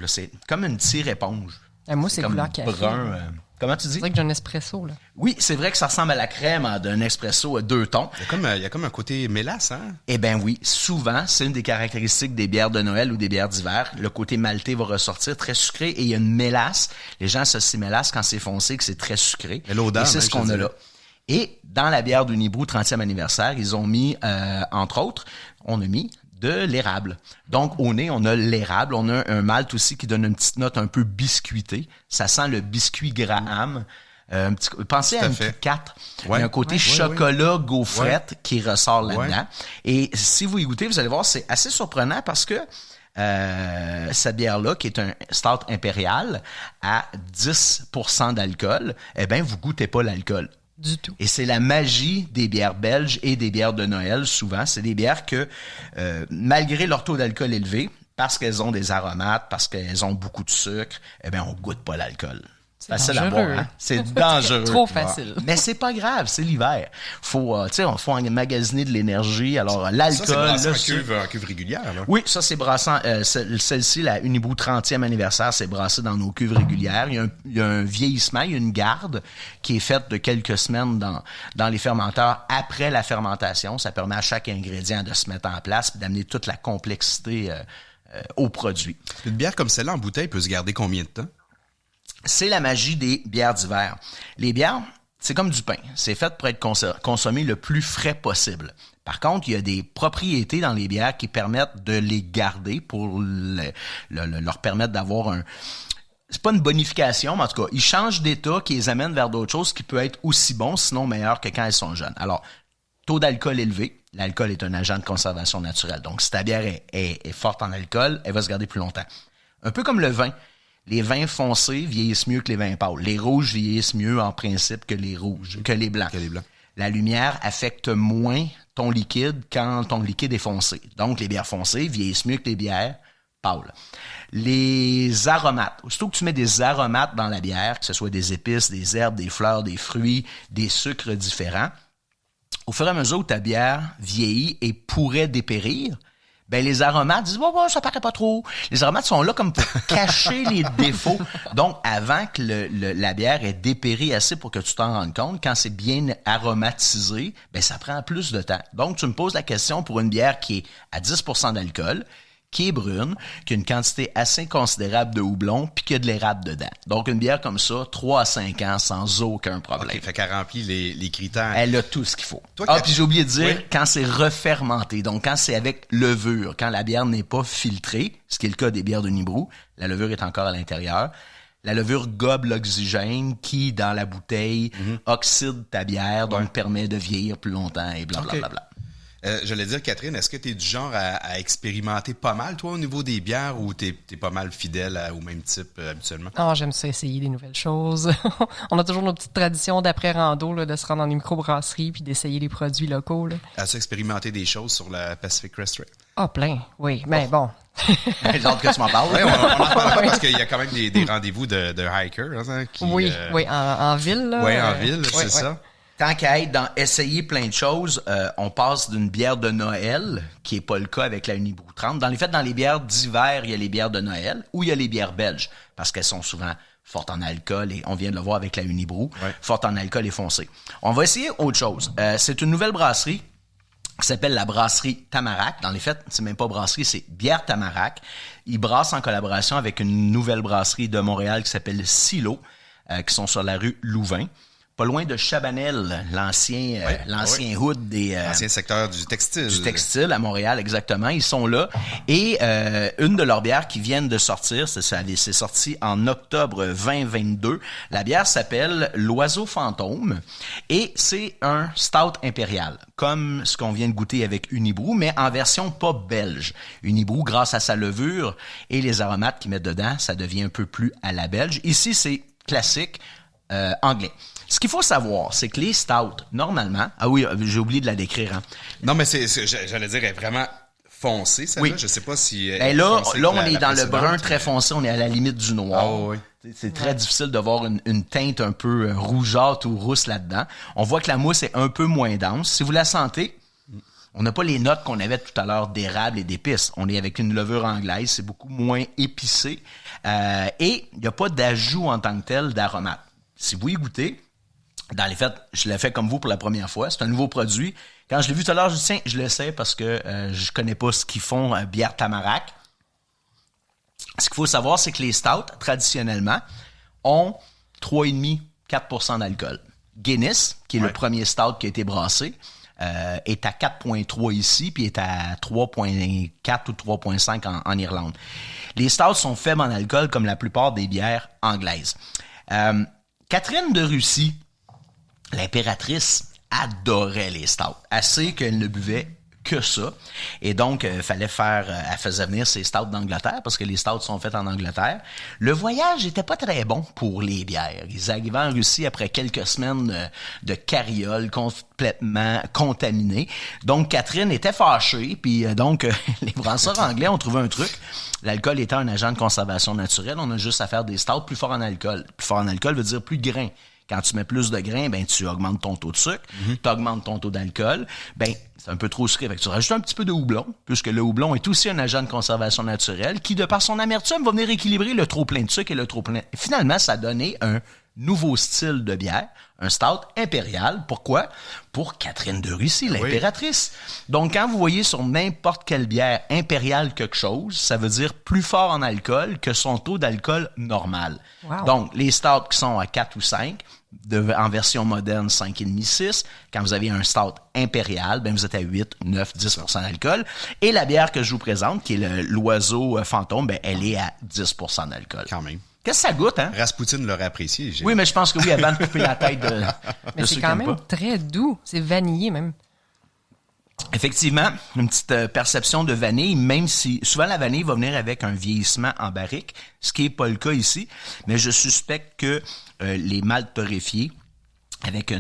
C'est comme une tire éponge.
Moi, c'est couleur café.
Brun. Comment tu dis?
C'est vrai que j'ai un espresso, là.
Oui, c'est vrai que ça ressemble à la crème d'un espresso à 2 tons.
Il y a comme un côté mélasse, hein?
Eh bien oui, souvent, c'est une des caractéristiques des bières de Noël ou des bières d'hiver. Le côté maltais va ressortir, très sucré, et il y a une mélasse. Les gens associent mélasse quand c'est foncé, que c'est très sucré.
Mais l'odeur,
et c'est ce qu'on a là. Et dans la bière d'Unibrou 30e anniversaire, ils ont mis, entre autres, on a mis de l'érable. Donc, au nez, on a l'érable. On a un malt aussi qui donne une petite note un peu biscuitée. Ça sent le biscuit Graham. Pensez à une Kit Kat. Il y a un côté chocolat gaufrette qui ressort là-dedans. Et si vous y goûtez, vous allez voir, c'est assez surprenant parce que cette bière-là, qui est un stout impérial, à 10% d'alcool, eh bien, vous goûtez pas l'alcool.
Du tout.
Et c'est la magie des bières belges et des bières de Noël, souvent. C'est des bières que, malgré leur taux d'alcool élevé, parce qu'elles ont des aromates, parce qu'elles ont beaucoup de sucre, eh bien, on goûte pas l'alcool.
C'est
facile
dangereux.
à boire, hein? C'est dangereux.
Trop facile.
Mais c'est pas grave, c'est l'hiver. Faut emmagasiner de l'énergie. Alors, l'alcool...
Ça, c'est brassé en cuve régulière, là.
Oui, ça, c'est brassant. Celle-ci, la Unibrou 30e anniversaire, c'est brassé dans nos cuves régulières. Il y a un vieillissement, il y a une garde qui est faite de quelques semaines dans les fermenteurs après la fermentation. Ça permet à chaque ingrédient de se mettre en place et d'amener toute la complexité au produit.
Une bière comme celle-là en bouteille peut se garder combien de temps?
C'est la magie des bières d'hiver. Les bières, c'est comme du pain. C'est fait pour être consommé le plus frais possible. Par contre, il y a des propriétés dans les bières qui permettent de les garder pour leur permettre d'avoir un... C'est pas une bonification, mais en tout cas, ils changent d'état qui les amène vers d'autres choses qui peut être aussi bon, sinon meilleur que quand elles sont jeunes. Alors, taux d'alcool élevé. L'alcool est un agent de conservation naturelle. Donc, si ta bière est forte en alcool, elle va se garder plus longtemps. Un peu comme le vin. Les vins foncés vieillissent mieux que les vins pâles. Les rouges vieillissent mieux en principe que les blancs. La lumière affecte moins ton liquide quand ton liquide est foncé. Donc, les bières foncées vieillissent mieux que les bières pâles. Les aromates. Aussitôt que tu mets des aromates dans la bière, que ce soit des épices, des herbes, des fleurs, des fruits, des sucres différents, au fur et à mesure où ta bière vieillit et pourrait dépérir, ben les aromates disent ça paraît pas trop. Les aromates sont là comme pour cacher les défauts. Donc avant que la bière ait dépéri assez pour que tu t'en rendes compte, quand c'est bien aromatisé, ben ça prend plus de temps. Donc tu me poses la question pour une bière qui est à 10% d'alcool, qui est brune, qui a une quantité assez considérable de houblon, puis qui a de l'érable dedans. Donc, une bière comme ça, 3 à 5 ans, sans aucun problème.
OK, fait qu'elle remplit les critères.
Elle a tout ce qu'il faut.
Toi,
puis j'ai oublié de dire, quand c'est refermenté, donc quand c'est avec levure, quand la bière n'est pas filtrée, ce qui est le cas des bières de Unibrou, la levure est encore à l'intérieur, la levure gobe l'oxygène qui, dans la bouteille, oxyde ta bière, donc permet de vieillir plus longtemps et blablabla. Okay.
J'allais dire, Catherine, est-ce que tu es du genre à expérimenter pas mal, toi, au niveau des bières, ou t'es pas mal fidèle au même type habituellement?
Non, j'aime ça essayer des nouvelles choses. On a toujours nos petites traditions d'après-rando, là, de se rendre dans les microbrasseries puis d'essayer les produits locaux.
As-tu expérimenté des choses sur la Pacific Crest Trail?
Ah, plein, oui. Mais bon.
J'ai hâte que tu m'en parles.
Oui, on en parlera parce qu'il y a quand même des rendez-vous de hikers. Hein, qui,
oui, en ville. Là,
oui, en ville, c'est ça.
Tant qu'à être dans essayer plein de choses, on passe d'une bière de Noël, qui est pas le cas avec la Unibrou 30. Dans les bières d'hiver, il y a les bières de Noël, ou il y a les bières belges, parce qu'elles sont souvent fortes en alcool, et on vient de le voir avec la Unibrou, fortes en alcool et foncées. On va essayer autre chose. C'est une nouvelle brasserie qui s'appelle la brasserie Tamarack. Dans les faits, c'est même pas brasserie, c'est bière Tamarack. Ils brassent en collaboration avec une nouvelle brasserie de Montréal qui s'appelle Silo, qui sont sur la rue Louvain. Pas loin de Chabanel, l'ancien hood des...
L'ancien secteur du textile.
Du textile à Montréal, exactement. Ils sont là. Et une de leurs bières qui viennent de sortir, c'est sorti en octobre 2022. La bière s'appelle l'Oiseau Fantôme. Et c'est un stout impérial, comme ce qu'on vient de goûter avec Unibrou, mais en version pas belge. Unibrou, grâce à sa levure et les aromates qu'ils mettent dedans, ça devient un peu plus à la belge. Ici, c'est classique anglais. Ce qu'il faut savoir, c'est que les stouts, normalement... Ah oui, j'ai oublié de la décrire. Hein.
Non, mais j'allais dire, elle est vraiment foncée, celle-là. Oui. Je sais pas si...
Là, on est dans le brun très foncé, on est à la limite du noir.
Ah oui.
C'est très difficile de voir une teinte un peu rougeâtre ou rousse là-dedans. On voit que la mousse est un peu moins dense. Si vous la sentez, On n'a pas les notes qu'on avait tout à l'heure d'érable et d'épices. On est avec une levure anglaise, c'est beaucoup moins épicé. Et il n'y a pas d'ajout en tant que tel d'aromates. Si vous y goûtez, dans les faits, je l'ai fait comme vous pour la première fois. C'est un nouveau produit. Quand je l'ai vu tout à l'heure, je dis tiens, je l'essaie parce que je connais pas ce qu'ils font bière Tamarack. Ce qu'il faut savoir, c'est que les stouts, traditionnellement, ont 3,5-4% d'alcool. Guinness, qui est le premier stout qui a été brassé, est à 4,3 ici, puis est à 3,4 ou 3,5 en Irlande. Les stouts sont faibles en alcool, comme la plupart des bières anglaises. Catherine de Russie, l'impératrice, adorait les stouts, assez qu'elle ne buvait que ça. Et donc, elle faisait venir ses stouts d'Angleterre, parce que les stouts sont faits en Angleterre. Le voyage était pas très bon pour les bières. Ils arrivaient en Russie après quelques semaines de carriole complètement contaminée. Donc, Catherine était fâchée, puis donc, les brasseurs anglais ont trouvé un truc. L'alcool étant un agent de conservation naturelle, on a juste à faire des stouts plus forts en alcool. Plus fort en alcool veut dire plus de grains. Quand tu mets plus de grains, ben tu augmentes ton taux de sucre, tu augmentes ton taux d'alcool. Ben c'est un peu trop sucré, fait que tu rajoutes un petit peu de houblon, puisque le houblon est aussi un agent de conservation naturelle qui, de par son amertume, va venir équilibrer le trop plein de sucre et le trop plein. Et finalement, ça a donné un nouveau style de bière, un stout impérial. Pourquoi? Pour Catherine de Russie, l'impératrice. Donc, quand vous voyez sur n'importe quelle bière impériale quelque chose, ça veut dire plus fort en alcool que son taux d'alcool normal. Wow. Donc, les stouts qui sont à 4 ou 5, en version moderne, 5,5, 6. Quand vous avez un stout impérial, ben vous êtes à 8, 9, 10% d'alcool. Et la bière que je vous présente, qui est l'oiseau fantôme, ben elle est à 10% d'alcool.
Quand même.
Qu'est-ce que ça goûte, hein?
Rasputin l'aurait apprécié.
Oui, mais je pense que oui, avant de couper la tête de
mais c'est quand même très doux. C'est vanillé, même.
Effectivement, une petite perception de vanille, même si souvent la vanille va venir avec un vieillissement en barrique, ce qui n'est pas le cas ici. Mais je suspecte que les maltes torréfiés, avec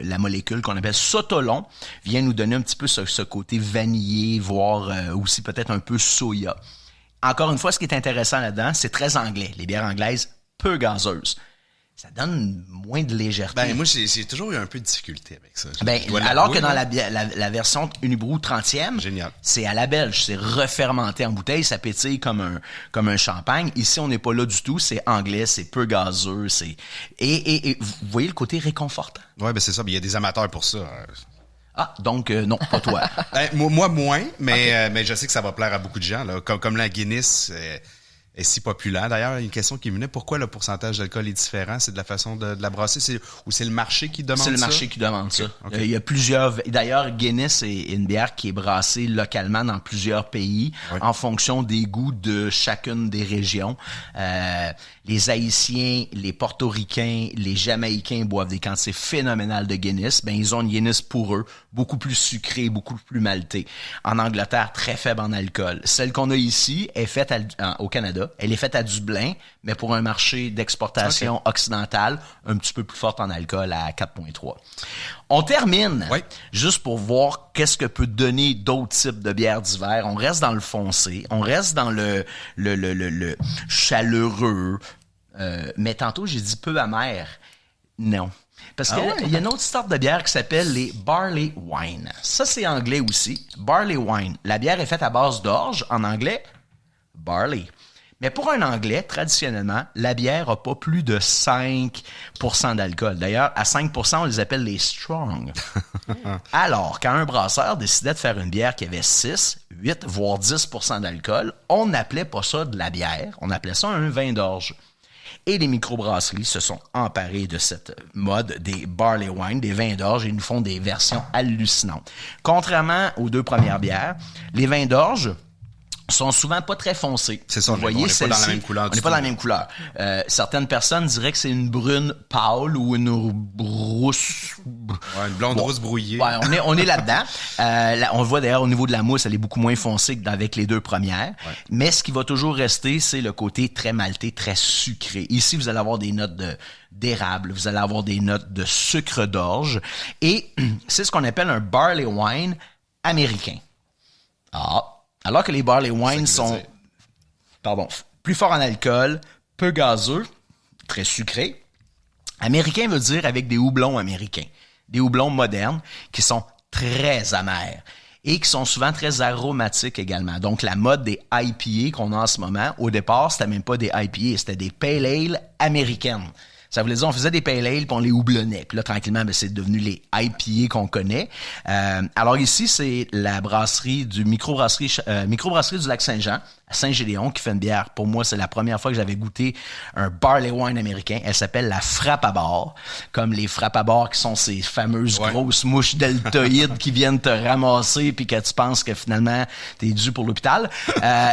la molécule qu'on appelle sotolon, vient nous donner un petit peu ce côté vanillé, voire aussi peut-être un peu soya. Encore une fois, ce qui est intéressant là-dedans, c'est très anglais. Les bières anglaises, peu gazeuses. Ça donne moins de légèreté.
Ben, moi, j'ai toujours eu un peu de difficulté avec ça.
Ben, alors que dans la version Unibrou 30e,
génial.
C'est à la belge, c'est refermenté en bouteille, ça pétille comme un champagne. Ici, on n'est pas là du tout, c'est anglais, c'est peu gazeux, et vous voyez le côté réconfortant.
Ouais, ben c'est ça, il y a des amateurs pour ça.
Ah, donc non, pas toi.
Moi moins, mais je sais que ça va plaire à beaucoup de gens là, comme la Guinness est si populaire. D'ailleurs, une question qui me venait, pourquoi le pourcentage d'alcool est différent? C'est de la façon de la brasser? Ou c'est le marché qui demande ça?
C'est le marché qui demande ça.
Okay.
Il y a plusieurs... D'ailleurs, Guinness est une bière qui est brassée localement dans plusieurs pays en fonction des goûts de chacune des régions. Les Haïtiens, les Portoricains, les Jamaïcains boivent des quantités phénoménales de Guinness. Ben, ils ont une Guinness pour eux, beaucoup plus sucrée, beaucoup plus maltée. En Angleterre, très faible en alcool. Celle qu'on a ici est faite au Canada. Elle est faite à Dublin, mais pour un marché d'exportation occidentale, un petit peu plus forte en alcool à 4,3. On termine, juste pour voir qu'est-ce que peut donner d'autres types de bières d'hiver. On reste dans le foncé, on reste dans le chaleureux, mais tantôt j'ai dit peu amer. Non. Parce qu'il y a une autre sorte de bière qui s'appelle les Barley Wine. Ça, c'est anglais aussi. Barley Wine. La bière est faite à base d'orge, en anglais, barley. Mais pour un Anglais, traditionnellement, la bière n'a pas plus de 5% d'alcool. D'ailleurs, à 5%, on les appelle les strong. Alors, quand un brasseur décidait de faire une bière qui avait 6, 8, voire 10% d'alcool, on n'appelait pas ça de la bière, on appelait ça un vin d'orge. Et les microbrasseries se sont emparées de cette mode des barley wine, des vins d'orge, et nous font des versions hallucinantes. Contrairement aux deux premières bières, les vins d'orge sont souvent pas très foncés.
C'est ça,
vous voyez,
on n'est pas dans la même couleur.
On n'est pas dans la même coulère. Certaines personnes diraient que c'est une brune pâle ou une rousse...
Ouais, une blonde rousse brouillée.
Ouais, on est là-dedans. On le voit d'ailleurs au niveau de la mousse, elle est beaucoup moins foncée qu'avec les deux premières. Ouais. Mais ce qui va toujours rester, c'est le côté très maltais, très sucré. Ici, vous allez avoir des notes d'érable, vous allez avoir des notes de sucre d'orge. Et c'est ce qu'on appelle un barley wine américain. Alors que les barley wine sont plus forts en alcool, peu gazeux, très sucrés. Américain veut dire avec des houblons américains, des houblons modernes qui sont très amers. et qui sont souvent très aromatiques également. Donc, la mode des IPA qu'on a en ce moment, au départ, c'était même pas des IPA, c'était des Pale Ale américaines. Ça voulait dire, on faisait des pale ale, puis on les houblonnait. Puis là, tranquillement, ben, c'est devenu les IPA qu'on connaît. Alors ici, c'est la brasserie du microbrasserie du Lac-Saint-Jean, à Saint-Gédéon, qui fait une bière. Pour moi, c'est la première fois que j'avais goûté un barley wine américain. Elle s'appelle la Frappe à bar, comme les frappes à bar qui sont ces fameuses grosses mouches deltoïdes qui viennent te ramasser puis que tu penses que finalement, t'es dû pour l'hôpital.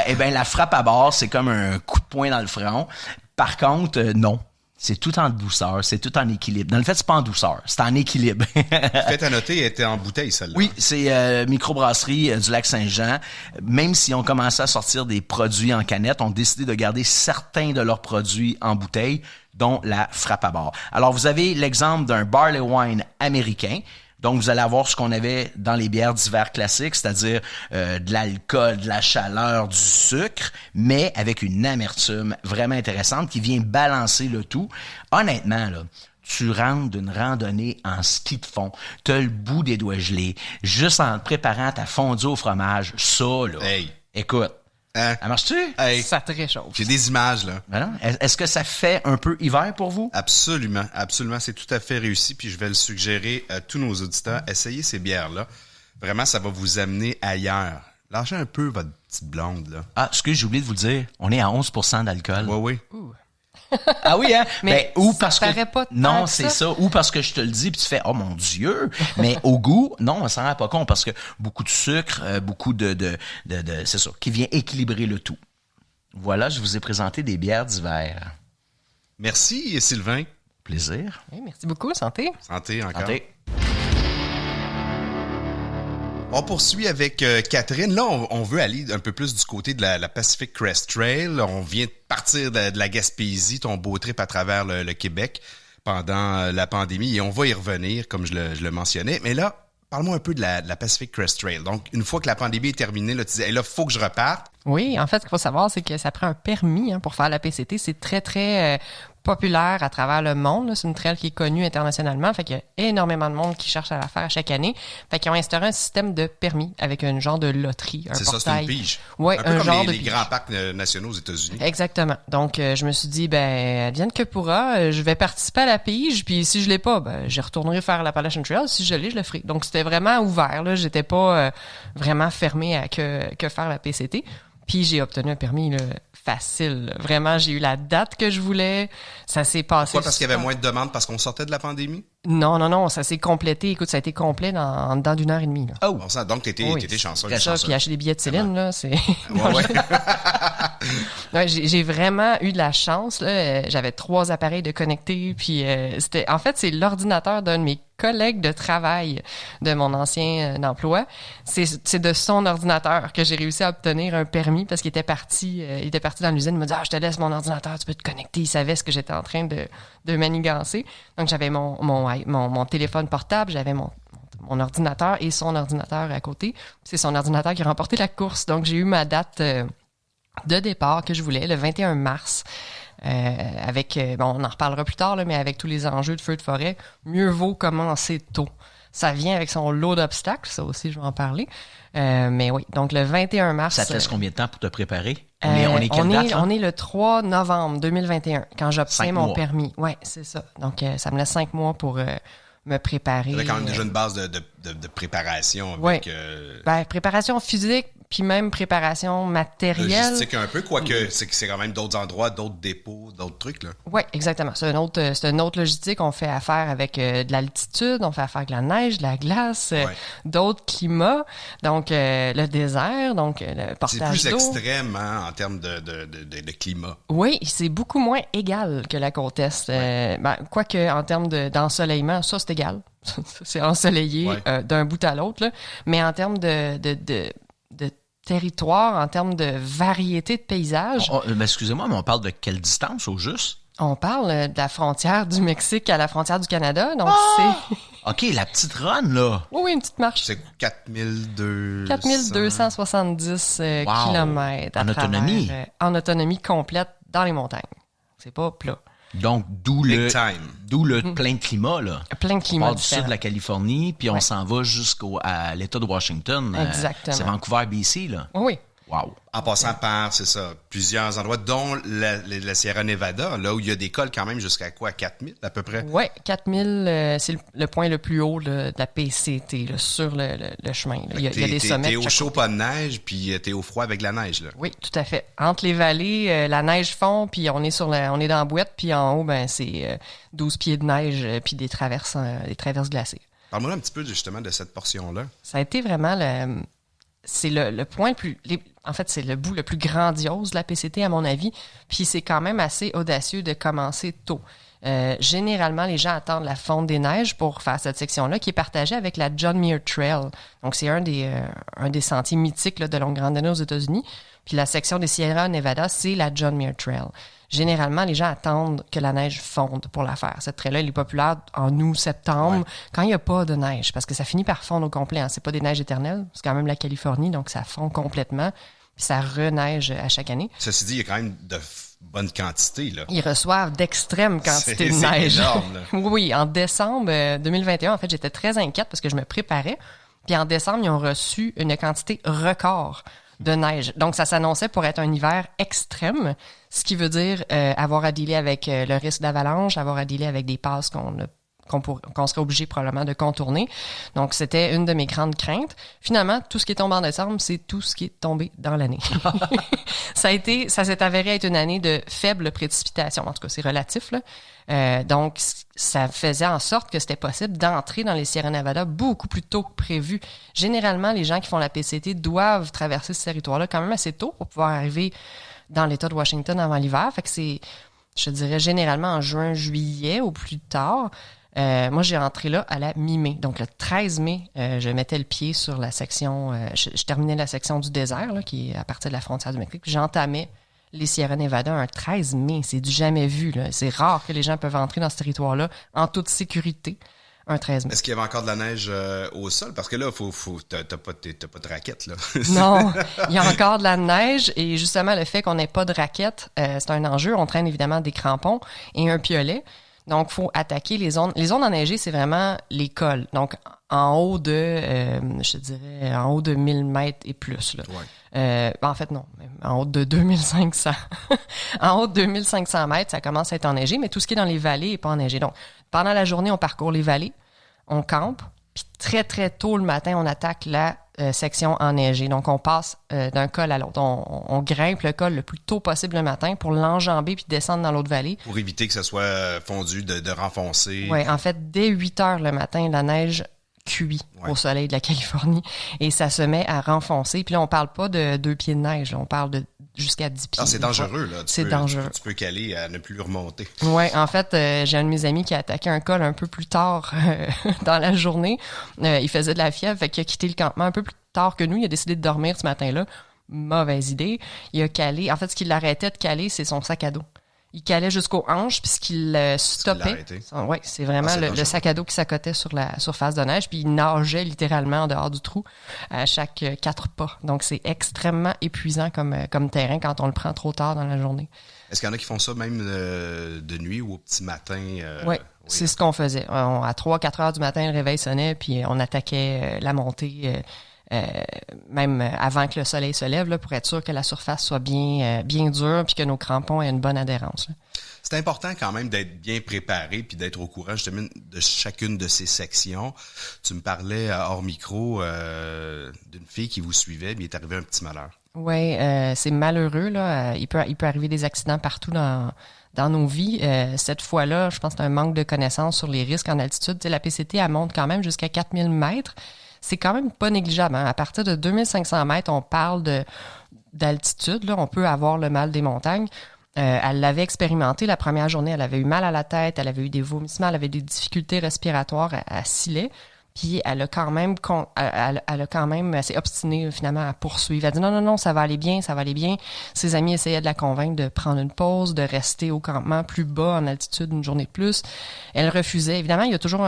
Eh ben, la Frappe à bar, c'est comme un coup de poing dans le front. Par contre, non. C'est tout en douceur, c'est tout en équilibre. Dans le fait, c'est pas en douceur, c'est en équilibre.
Fait à noter, elle était en bouteille, celle-là.
Oui, c'est microbrasserie du Lac-Saint-Jean. Même si on commençait à sortir des produits en canette, on a décidé de garder certains de leurs produits en bouteille, dont la Frappe à bar. Alors, vous avez l'exemple d'un barley wine américain. Donc, vous allez avoir ce qu'on avait dans les bières d'hiver classiques, c'est-à-dire de l'alcool, de la chaleur, du sucre, mais avec une amertume vraiment intéressante qui vient balancer le tout. Honnêtement, là, tu rentres d'une randonnée en ski de fond, t'as le bout des doigts gelés, juste en te préparant ta fondue au fromage, ça, là, écoute, ça marche-tu?
Ça te réchauffe.
J'ai des images, là.
Voilà. Est-ce que ça fait un peu hiver pour vous?
Absolument, absolument. C'est tout à fait réussi. Puis je vais le suggérer à tous nos auditeurs. Essayez ces bières-là. Vraiment, ça va vous amener ailleurs. Lâchez un peu votre petite blonde, là.
Ah, excusez, j'ai oublié de vous le dire. On est à 11% d'alcool.
Oui.
Ah oui, hein?
Mais
ou
ça
parce
paraît
que
pas tant
non,
que
c'est
ça.
ça. Ou parce que je te le dis puis tu fais oh mon Dieu. Mais au goût, non, on s'en rend pas compte parce que beaucoup de sucre, beaucoup de c'est ça, qui vient équilibrer le tout. Voilà, je vous ai présenté des bières d'hiver.
Merci, Sylvain.
Plaisir.
Oui, merci beaucoup. Santé.
Santé encore.
Santé.
On poursuit avec Catherine. Là, on veut aller un peu plus du côté de la Pacific Crest Trail. On vient de partir de la Gaspésie, ton beau trip à travers le Québec pendant la pandémie. Et on va y revenir, comme je le mentionnais. Mais là, parle-moi un peu de la Pacific Crest Trail. Donc, une fois que la pandémie est terminée, là, tu disais, là, faut que je reparte.
Oui, en fait, ce qu'il faut savoir, c'est que ça prend un permis pour faire la PCT. C'est très, très populaire à travers le monde. Là. C'est une trail qui est connue internationalement. Fait qu'il y a énormément de monde qui cherche à la faire à chaque année. Fait qu'ils ont instauré un système de permis avec un genre de loterie, un
c'est
portail.
Ça, c'est une pige.
Ouais,
un peu
un
comme
genre
les
de pige.
grands parcs nationaux aux États-Unis.
Exactement. Donc, je me suis dit, ben, advienne que pourra, je vais participer à la pige, puis si je l'ai pas, ben, je retournerai faire l'Appalachian Trail. Si je l'ai, je le ferai. Donc, c'était vraiment ouvert, là. J'étais pas vraiment fermé à que faire la PCT. Puis j'ai obtenu un permis là, facile. Là. Vraiment, j'ai eu la date que je voulais. Ça s'est passé.
Pourquoi? Parce qu'il y avait moins de demandes parce qu'on sortait de la pandémie?
Non, ça s'est complété. Écoute, ça a été complet en dedans d'une heure et demie. Là.
Oh! Bon sang, donc t'étais chanceux.
C'est ça, puis acheter des billets de Céline, là, c'est...
Ouais.
Ouais, j'ai vraiment eu de la chance. Là. J'avais 3 appareils de connectés, puis c'était... En fait, c'est l'ordinateur d'un de mes collègues de travail de mon ancien emploi. C'est de son ordinateur que j'ai réussi à obtenir un permis parce qu'il était parti dans l'usine. Il m'a dit « Ah, je te laisse mon ordinateur, tu peux te connecter. » Il savait ce que j'étais en train de manigancer. Donc, j'avais mon téléphone portable, j'avais mon ordinateur et son ordinateur à côté. C'est son ordinateur qui a remporté la course. Donc, j'ai eu ma date de départ que je voulais, le 21 mars. On en reparlera plus tard, là, mais avec tous les enjeux de feu de forêt, mieux vaut commencer tôt. Ça vient avec son lot d'obstacles, ça aussi, je vais en parler. Mais oui, donc le 21 mars...
Ça te laisse combien de temps pour te préparer? On est quelle date, là?
On est le 3 novembre 2021, quand j'obtiens mon permis. Oui, c'est ça. Donc, ça me laisse 5 mois pour me préparer.
Tu avais quand même déjà une base de préparation. Avec,
préparation physique, puis même préparation matérielle.
Logistique un peu, quoique c'est quand même d'autres endroits, d'autres dépôts, d'autres trucs. Là.
Oui, exactement. C'est une autre logistique. On fait affaire avec de l'altitude, on fait affaire avec la neige, de la glace, d'autres climats, donc le désert, donc le portage
c'est
d'eau.
plus extrême en termes de climat.
Oui, c'est beaucoup moins égal que la côte Est. Quoique en termes d'ensoleillement, ça c'est égal. C'est ensoleillé d'un bout à l'autre. Là. Mais en termes de territoire, en termes de variété de paysages...
excusez-moi, mais on parle de quelle distance au juste?
On parle de la frontière du Mexique à la frontière du Canada, donc c'est...
OK, la petite run, là.
Oui, une petite marche.
C'est 4270
kilomètres.
En autonomie?
En autonomie complète dans les montagnes. C'est pas plat.
Donc, d'où
Big time.
D'où le plein de climat, là.
Plein de climat.
On part du sud de la Californie, puis on s'en va jusqu'à l'État de Washington.
Exactement.
C'est Vancouver, BC, là.
Oui.
Wow.
En passant par, c'est ça, plusieurs endroits, dont la Sierra Nevada, là où il y a des cols quand même jusqu'à quoi, 4000 à peu près?
Oui, 4000, c'est le point le plus haut là, de la PCT, là, sur le chemin. Là. Il y a des sommets.
T'es au chaud, pas de neige, puis t'es au froid avec la neige, là.
Oui, tout à fait. Entre les vallées, la neige fond, puis on est dans la boîte, puis en haut, ben c'est 12 pieds de neige, puis des traverses glacées.
Parle-moi un petit peu justement de cette portion-là.
Ça a été vraiment c'est le point le plus... En fait, c'est le bout le plus grandiose de la PCT, à mon avis. Puis c'est quand même assez audacieux de commencer tôt. Généralement, les gens attendent la fonte des neiges pour faire cette section-là, qui est partagée avec la John Muir Trail. Donc, c'est un des sentiers mythiques là, de longue randonnée aux États-Unis. Puis la section des Sierra Nevada, c'est la John Muir Trail. Généralement, les gens attendent que la neige fonde pour la faire. Cette trail-là, elle est populaire en août, septembre, quand il n'y a pas de neige, parce que ça finit par fondre au complet. Hein. C'est pas des neiges éternelles, c'est quand même la Californie, donc ça fond complètement, puis ça reneige à chaque année.
Ceci dit, il y a quand même de bonne quantité, là.
Ils reçoivent d'extrêmes quantités de neige.
C'est énorme, là.
Oui, en décembre 2021, en fait, j'étais très inquiète parce que je me préparais. Puis en décembre, ils ont reçu une quantité record de neige. Donc, ça s'annonçait pour être un hiver extrême, ce qui veut dire avoir à dealer avec le risque d'avalanche, avoir à dealer avec des passes qu'on serait obligé probablement de contourner. Donc, c'était une de mes grandes craintes. Finalement, tout ce qui est tombé en décembre, c'est tout ce qui est tombé dans l'année. Ça s'est avéré être une année de faible précipitation. En tout cas, c'est relatif, là. Donc, ça faisait en sorte que c'était possible d'entrer dans les Sierra Nevada beaucoup plus tôt que prévu. Généralement, les gens qui font la PCT doivent traverser ce territoire-là quand même assez tôt pour pouvoir arriver dans l'État de Washington avant l'hiver. Fait que c'est, je dirais, généralement en juin, juillet au plus tard. Moi, j'ai entré là à la mi-mai. Donc, le 13 mai, je mettais le pied sur la section... je terminais la section du désert, là, qui est à partir de la frontière du Mexique. Puis j'entamais les Sierra Nevada un 13 mai. C'est du jamais vu, là. C'est rare que les gens peuvent entrer dans ce territoire-là en toute sécurité un 13 mai.
Est-ce qu'il y avait encore de la neige au sol? Parce que là, t'as pas de raquettes, là.
Non, il y a encore de la neige. Et justement, le fait qu'on n'ait pas de raquettes, c'est un enjeu. On traîne évidemment des crampons et un piolet. Donc, il faut attaquer les zones. Les zones enneigées, c'est vraiment les cols. Donc, en haut de, je dirais, en haut de 1000 mètres et plus. Là. Ouais. En fait, non. En haut de 2500. En haut de 2500 mètres, ça commence à être enneigé, mais tout ce qui est dans les vallées n'est pas enneigé. Donc, pendant la journée, on parcourt les vallées, on campe, puis très, très tôt le matin, on attaque la section enneigée. Donc, on passe d'un col à l'autre. On grimpe le col le plus tôt possible le matin pour l'enjamber puis descendre dans l'autre vallée.
Pour éviter que ça soit fondu, de renfoncer.
Oui, en fait, dès 8 heures le matin, la neige cuit au soleil de la Californie et ça se met à renfoncer. Puis là, on parle pas de 2 pieds de neige, là, on parle de jusqu'à 10 pieds.
Ah, c'est dangereux, là.
C'est dangereux.
Tu peux caler à ne plus remonter.
Oui, en fait, j'ai un de mes amis qui a attaqué un col un peu plus tard dans la journée. Il faisait de la fièvre, fait qu'il a quitté le campement un peu plus tard que nous. Il a décidé de dormir ce matin-là. Mauvaise idée. Il a calé. En fait, ce qui l'arrêtait de caler, c'est son sac à dos. Il calait jusqu'aux hanches, puis ce qui stoppait. Oui, c'est vraiment le sac à dos qui s'accotait sur la surface de neige, puis il nageait littéralement en dehors du trou à chaque 4 pas. Donc, c'est extrêmement épuisant comme terrain quand on le prend trop tard dans la journée.
Est-ce qu'il y en a qui font ça même de nuit ou au petit matin?
Oui, c'est ce qu'on faisait. À 3-4 heures du matin, le réveil sonnait, puis on attaquait la montée même avant que le soleil se lève, là, pour être sûr que la surface soit bien dure puis que nos crampons aient une bonne adhérence. Là.
C'est important quand même d'être bien préparé puis d'être au courant justement de chacune de ces sections. Tu me parlais hors micro d'une fille qui vous suivait, mais il est arrivé un petit malheur.
Oui, c'est malheureux. Là. Il peut arriver des accidents partout dans nos vies. Cette fois-là, je pense que c'est un manque de connaissances sur les risques en altitude. Tu sais, la PCT, elle monte quand même jusqu'à 4000 mètres. C'est quand même pas négligeable. Hein? À partir de 2500 mètres, on parle d'altitude. Là, on peut avoir le mal des montagnes. Elle l'avait expérimenté la première journée. Elle avait eu mal à la tête, elle avait eu des vomissements, elle avait des difficultés respiratoires à Sillé. Puis elle a quand même, s'est obstinée finalement à poursuivre. Elle a dit non, ça va aller bien. Ses amis essayaient de la convaincre de prendre une pause, de rester au campement plus bas en altitude une journée de plus. Elle refusait. Évidemment, il y a toujours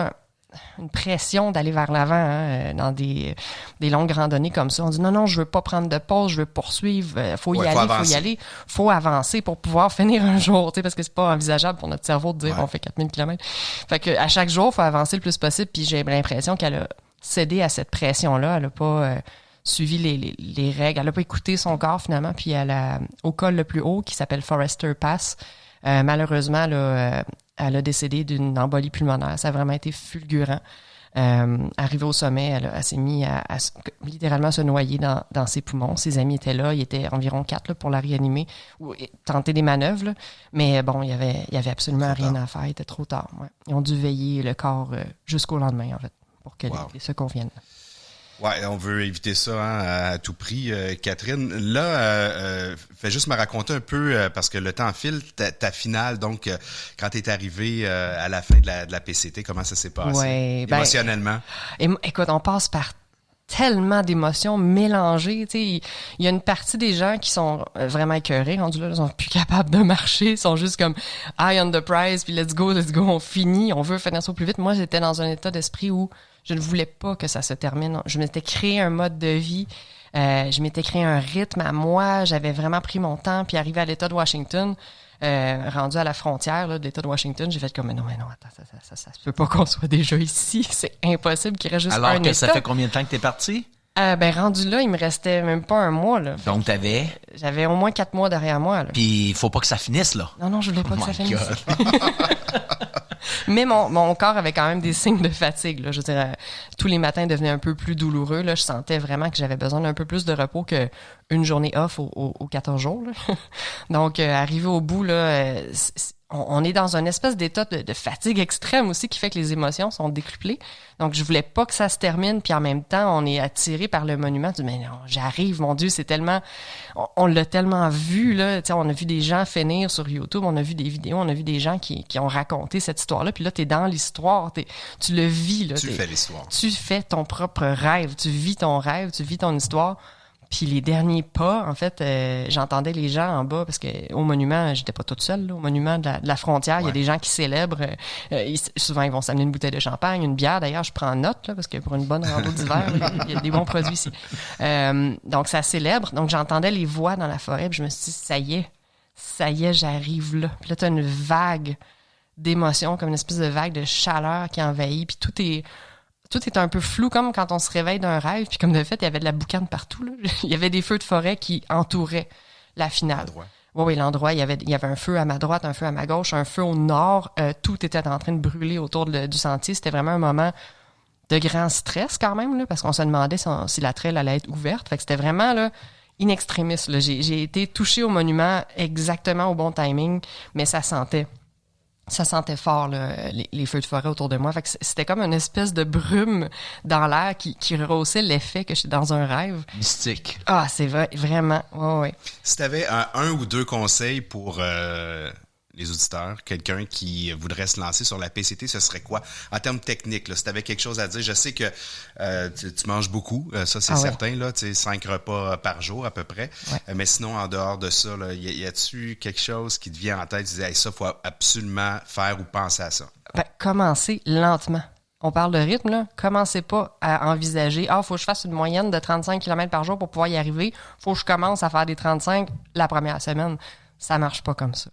une pression d'aller vers l'avant dans des longues randonnées comme ça. On dit non, je veux pas prendre de pause, je veux poursuivre, faut y aller, faut avancer pour pouvoir finir un jour, parce que c'est pas envisageable pour notre cerveau de dire on fait 4000 km. Fait que à chaque jour, faut avancer le plus possible, puis j'ai l'impression qu'elle a cédé à cette pression-là, elle a pas suivi les règles, elle a pas écouté son corps finalement, puis au col le plus haut qui s'appelle Forester Pass, malheureusement elle a décédé d'une embolie pulmonaire. Ça a vraiment été fulgurant. Arrivée au sommet, elle s'est mise à littéralement se noyer dans ses poumons. Ses amis étaient là. Il était environ 4 là, pour la réanimer ou tenter des manœuvres. Là. Mais bon, il y avait absolument rien à faire. Il était trop tard. Ouais. Ils ont dû veiller le corps jusqu'au lendemain, en fait, pour que les secours viennent.
Ouais, on veut éviter ça à tout prix. Catherine, là, fais juste me raconter un peu, parce que le temps file, ta finale, donc quand tu es arrivée à la fin de la PCT, comment ça s'est passé émotionnellement?
Écoute, on passe par tellement d'émotions mélangées. Il y a une partie des gens qui sont vraiment écœurés, rendus là, ils sont plus capables de marcher, ils sont juste comme eye on the prize, puis let's go, on finit, on veut finir ça au plus vite. Moi, j'étais dans un état d'esprit où je ne voulais pas que ça se termine. Je m'étais créé un mode de vie, je m'étais créé un rythme à moi, j'avais vraiment pris mon temps, puis arrivé à l'État de Washington, rendu à la frentière là, de l'État de Washington, j'ai fait comme non, attends, ça se peut pas qu'on soit déjà ici, c'est impossible qu'il reste juste
alors
un
que
État.
Ça fait combien de temps que t'es parti?
Rendu là, il me restait même pas un mois. Là.
Donc,
j'avais au moins 4 mois derrière moi. Là.
Puis, il faut pas que ça finisse, là.
Non, je voulais pas que ça finisse. Mais mon corps avait quand même des signes de fatigue. Là. Je veux dire, tous les matins devenaient un peu plus douloureux. Là. Je sentais vraiment que j'avais besoin d'un peu plus de repos qu'une journée off aux 14 jours. Là. Donc, arrivé au bout, là, on est dans une espèce d'état de fatigue extrême aussi qui fait que les émotions sont décuplées. Donc, je voulais pas que ça se termine. Puis en même temps, on est attiré par le monument. Tu dis, mais non, j'arrive, mon Dieu, c'est tellement... On l'a tellement vu, là. Tu sais, on a vu des gens finir sur YouTube, on a vu des vidéos, on a vu des gens qui ont raconté cette histoire-là. Puis là, t'es dans l'histoire, tu le vis, là.
Tu fais l'histoire.
Tu fais ton propre rêve. Tu vis ton rêve, tu vis ton histoire. Puis les derniers pas, en fait, j'entendais les gens en bas, parce que au monument, j'étais pas toute seule, là, au monument de la frontière, il y a des gens qui célèbrent. Souvent, ils vont s'amener une bouteille de champagne, une bière. D'ailleurs, je prends note, là, parce que pour une bonne rando d'hiver, il y a des bons produits ici. Donc, ça célèbre. Donc, j'entendais les voix dans la forêt, puis je me suis dit, ça y est, j'arrive là. Puis là, t'as une vague d'émotions, comme une espèce de vague de chaleur qui envahit, puis tout est un peu flou, comme quand on se réveille d'un rêve. Puis comme de fait, il y avait de la boucane partout. Là. Il y avait des feux de forêt qui entouraient la finale. Oui, l'endroit. Il y avait un feu à ma droite, un feu à ma gauche, un feu au nord. Tout était en train de brûler autour du sentier. C'était vraiment un moment de grand stress quand même, là, parce qu'on se demandait si la trail allait être ouverte. Fait que c'était vraiment là, in extremis. Là. J'ai été touchée au monument exactement au bon timing, mais ça sentait fort là, les feux de forêt autour de moi. Fait que c'était comme une espèce de brume dans l'air qui rehaussait l'effet que j'étais dans un rêve.
Mystique.
Ah, c'est vrai, vraiment. Ouais.
Si tu avais un ou deux conseils pour les auditeurs, quelqu'un qui voudrait se lancer sur la PCT, ce serait quoi? En termes techniques, là, si tu avais quelque chose à dire, je sais que tu manges beaucoup, ça c'est certain, là, 5 repas par jour à peu près. Ouais. Mais sinon, en dehors de ça, là, y a-tu quelque chose qui te vient en tête, tu dis, hey, ça, faut absolument faire ou penser à ça?
Commencez lentement. On parle de rythme, là. Commencez pas à envisager, faut que je fasse une moyenne de 35 km par jour pour pouvoir y arriver. Faut que je commence à faire des 35 la première semaine. Ça marche pas comme ça.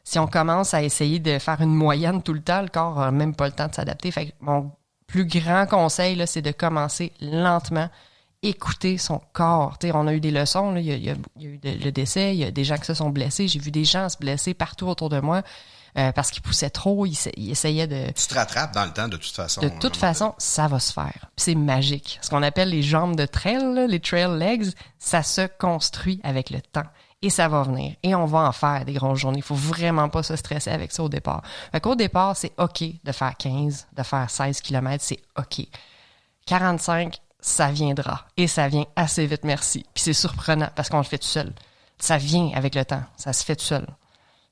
Si on commence à essayer de faire une moyenne tout le temps, le corps n'a même pas le temps de s'adapter. Fait que mon plus grand conseil, là, c'est de commencer lentement, écouter son corps. T'sais, on a eu des leçons, là. Il y a eu le décès, il y a des gens qui se sont blessés. J'ai vu des gens se blesser partout autour de moi parce qu'ils poussaient trop, ils essayaient de...
Tu te rattrapes dans le temps, de toute façon.
De toute façon, ça va se faire. Puis c'est magique. Ce qu'on appelle les jambes de trail, là, les trail legs, ça se construit avec le temps. Et ça va venir. Et on va en faire des grosses journées. Il faut vraiment pas se stresser avec ça au départ. Fait qu'au départ, c'est OK de faire 15, de faire 16 km, c'est OK. 45, ça viendra. Et ça vient assez vite, merci. Puis c'est surprenant parce qu'on le fait tout seul. Ça vient avec le temps. Ça se fait tout seul.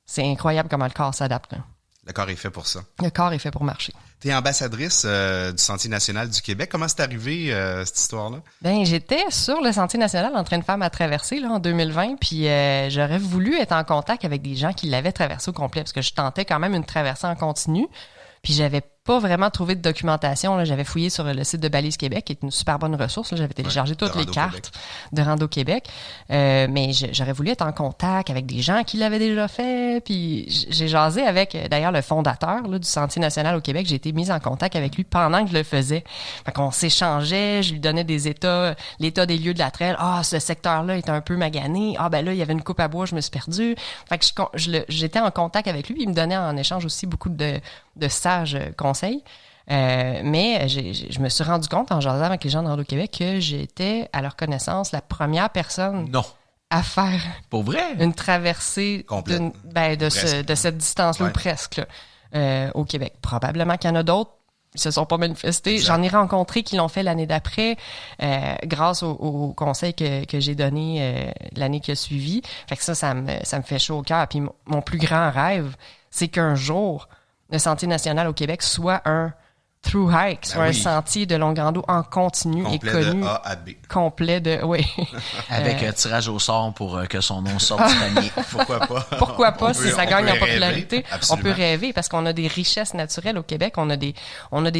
C'est incroyable comment le corps s'adapte. Là.
Le corps est fait pour ça.
Le corps est fait pour marcher.
Tu es ambassadrice du Sentier national du Québec. Comment c'est arrivé, cette histoire-là?
J'étais sur le Sentier national en train de faire ma traversée là, en 2020, puis j'aurais voulu être en contact avec des gens qui l'avaient traversé au complet, parce que je tentais quand même une traversée en continu, puis j'avais pas vraiment trouvé de documentation. Là. J'avais fouillé sur le site de Balise Québec, qui est une super bonne ressource. Là. J'avais téléchargé toutes les cartes de Rando Québec. Mais j'aurais voulu être en contact avec des gens qui l'avaient déjà fait. Puis j'ai jasé avec, d'ailleurs, le fondateur là, du Sentier national au Québec. J'ai été mise en contact avec lui pendant que je le faisais. Fait qu'on s'échangeait, je lui donnais des l'état des lieux de la trail. Ah, ce secteur-là est un peu magané. Ah, ben là, il y avait une coupe à bois, je me suis perdue. Fait que j'étais en contact avec lui. Il me donnait en échange aussi beaucoup de sages conseils. Mais je me suis rendu compte en jasant avec les gens de Rando Québec que j'étais, à leur connaissance, la première personne à faire
pour vrai
une traversée de cette distance-là, ou presque, là, au Québec. Probablement qu'il y en a d'autres. Ils se sont pas manifestés. Exact. J'en ai rencontré qui l'ont fait l'année d'après grâce au conseil que j'ai donné l'année qui a suivi. Fait que ça me fait chaud au cœur. Puis mon plus grand rêve, c'est qu'un jour, le Sentier national au Québec soit un through hike, soit un sentier de longue rando en continu
complet
et connu.
De A à B.
Complet de, oui.
Avec tirage au sort pour que son nom sorte cette année.
Pourquoi pas?
Pourquoi pas, si ça gagne en popularité?
Absolument.
On peut rêver parce qu'on a des richesses naturelles au Québec. On a des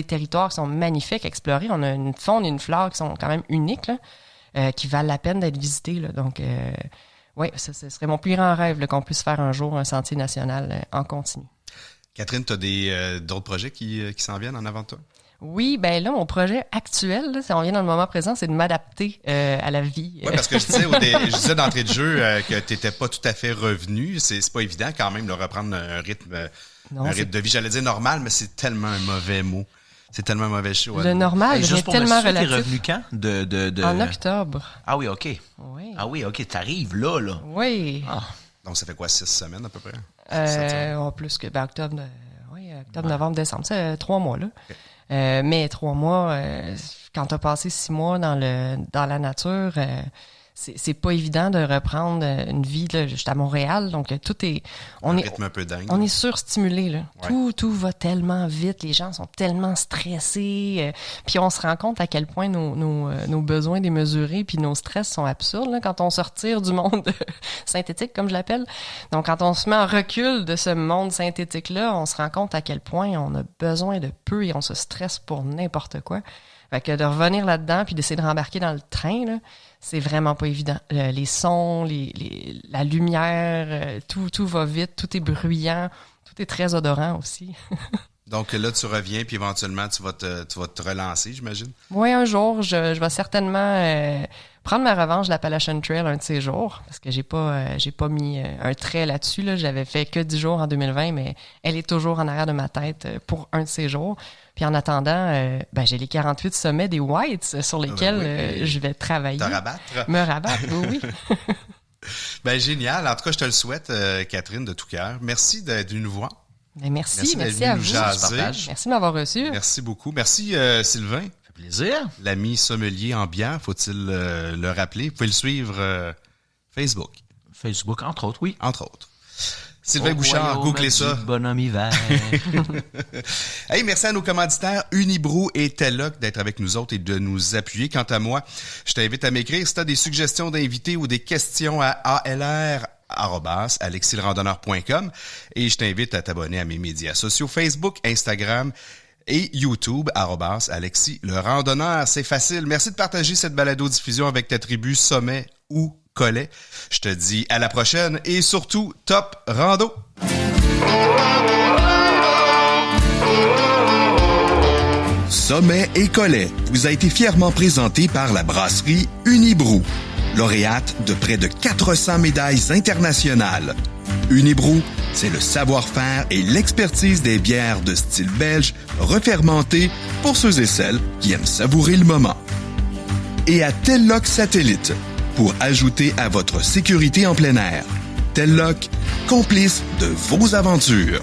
territoires qui sont magnifiques à explorer. On a une faune et une flore qui sont quand même uniques, là, qui valent la peine d'être visités, là. Donc, oui, ce serait mon plus grand rêve là, qu'on puisse faire un jour un sentier national en continu.
Catherine, tu as d'autres projets qui s'en viennent en avant de toi?
Oui, ben là, mon projet actuel, là, si on vient dans le moment présent, c'est de m'adapter à la vie.
Oui, parce que je disais d'entrée de jeu que tu n'étais pas tout à fait revenu. C'est pas évident quand même de reprendre un rythme de vie, j'allais dire normal, mais c'est tellement un mauvais mot. C'est tellement un mauvais choix.
Le normal devient tellement relatif.
T'es revenu quand?
En octobre.
Ah oui, OK.
Oui.
Ah oui, OK, t'arrives là.
Oui.
Ah.
Donc, ça fait quoi, 6 semaines à peu près?
Plus que octobre, novembre, décembre. C'est 3 mois, là. Okay. Mais 3 mois, quand t'as passé 6 mois dans la nature, c'est pas évident de reprendre une vie là, juste à Montréal. Donc, tout est...
rythme un peu dingue.
On est surstimulé, là.
Ouais.
Tout va tellement vite. Les gens sont tellement stressés. Puis on se rend compte à quel point nos besoins démesurés puis nos stress sont absurdes là, quand on se retire du monde synthétique, comme je l'appelle. Donc, quand on se met en recul de ce monde synthétique-là, on se rend compte à quel point on a besoin de peu et on se stresse pour n'importe quoi. Fait que de revenir là-dedans puis d'essayer de rembarquer dans le train, là, c'est vraiment pas évident. Les sons, la lumière, tout va vite, tout est bruyant, tout est très odorant aussi.
Donc là, tu reviens puis éventuellement, tu vas te relancer, j'imagine?
Oui, un jour, je vais certainement prendre ma revanche de l'Appalachian Trail un de ces jours, parce que j'ai pas mis un trait là-dessus. Là. J'avais fait que 10 jours en 2020, mais elle est toujours en arrière de ma tête pour un de ces jours. Puis en attendant, j'ai les 48 sommets des Whites sur lesquels je vais travailler. Me rabattre, oui.
Ben génial. En tout cas, je te le souhaite, Catherine, de tout cœur. Merci d'être venue nous voir.
Ben merci à vous. Merci de m'avoir reçu.
Merci beaucoup. Merci, Sylvain.
Ça fait plaisir.
L'ami sommelier ambiant, faut-il le rappeler. Vous pouvez le suivre Facebook.
Facebook, entre autres, oui.
Entre autres. Sylvain Bouchard, googlez ça.
Bonhomme hiver.
Hey, merci à nos commanditaires Unibrou et Telloc d'être avec nous autres et de nous appuyer. Quant à moi, je t'invite à m'écrire si tu as des suggestions d'invités ou des questions à alr@alexislerandonneur.com et je t'invite à t'abonner à mes médias sociaux Facebook, Instagram et YouTube @Alexis le Randonneur. C'est facile. Merci de partager cette balado-diffusion avec ta tribu Sommet ou Collet. Je te dis à la prochaine et surtout, top rando!
Sommet et Collet vous a été fièrement présenté par la brasserie Unibrou, lauréate de près de 400 médailles internationales. Unibrou, c'est le savoir-faire et l'expertise des bières de style belge refermentées pour ceux et celles qui aiment savourer le moment. Et à Telloc Satellite, pour ajouter à votre sécurité en plein air. Telloc, complice de vos aventures.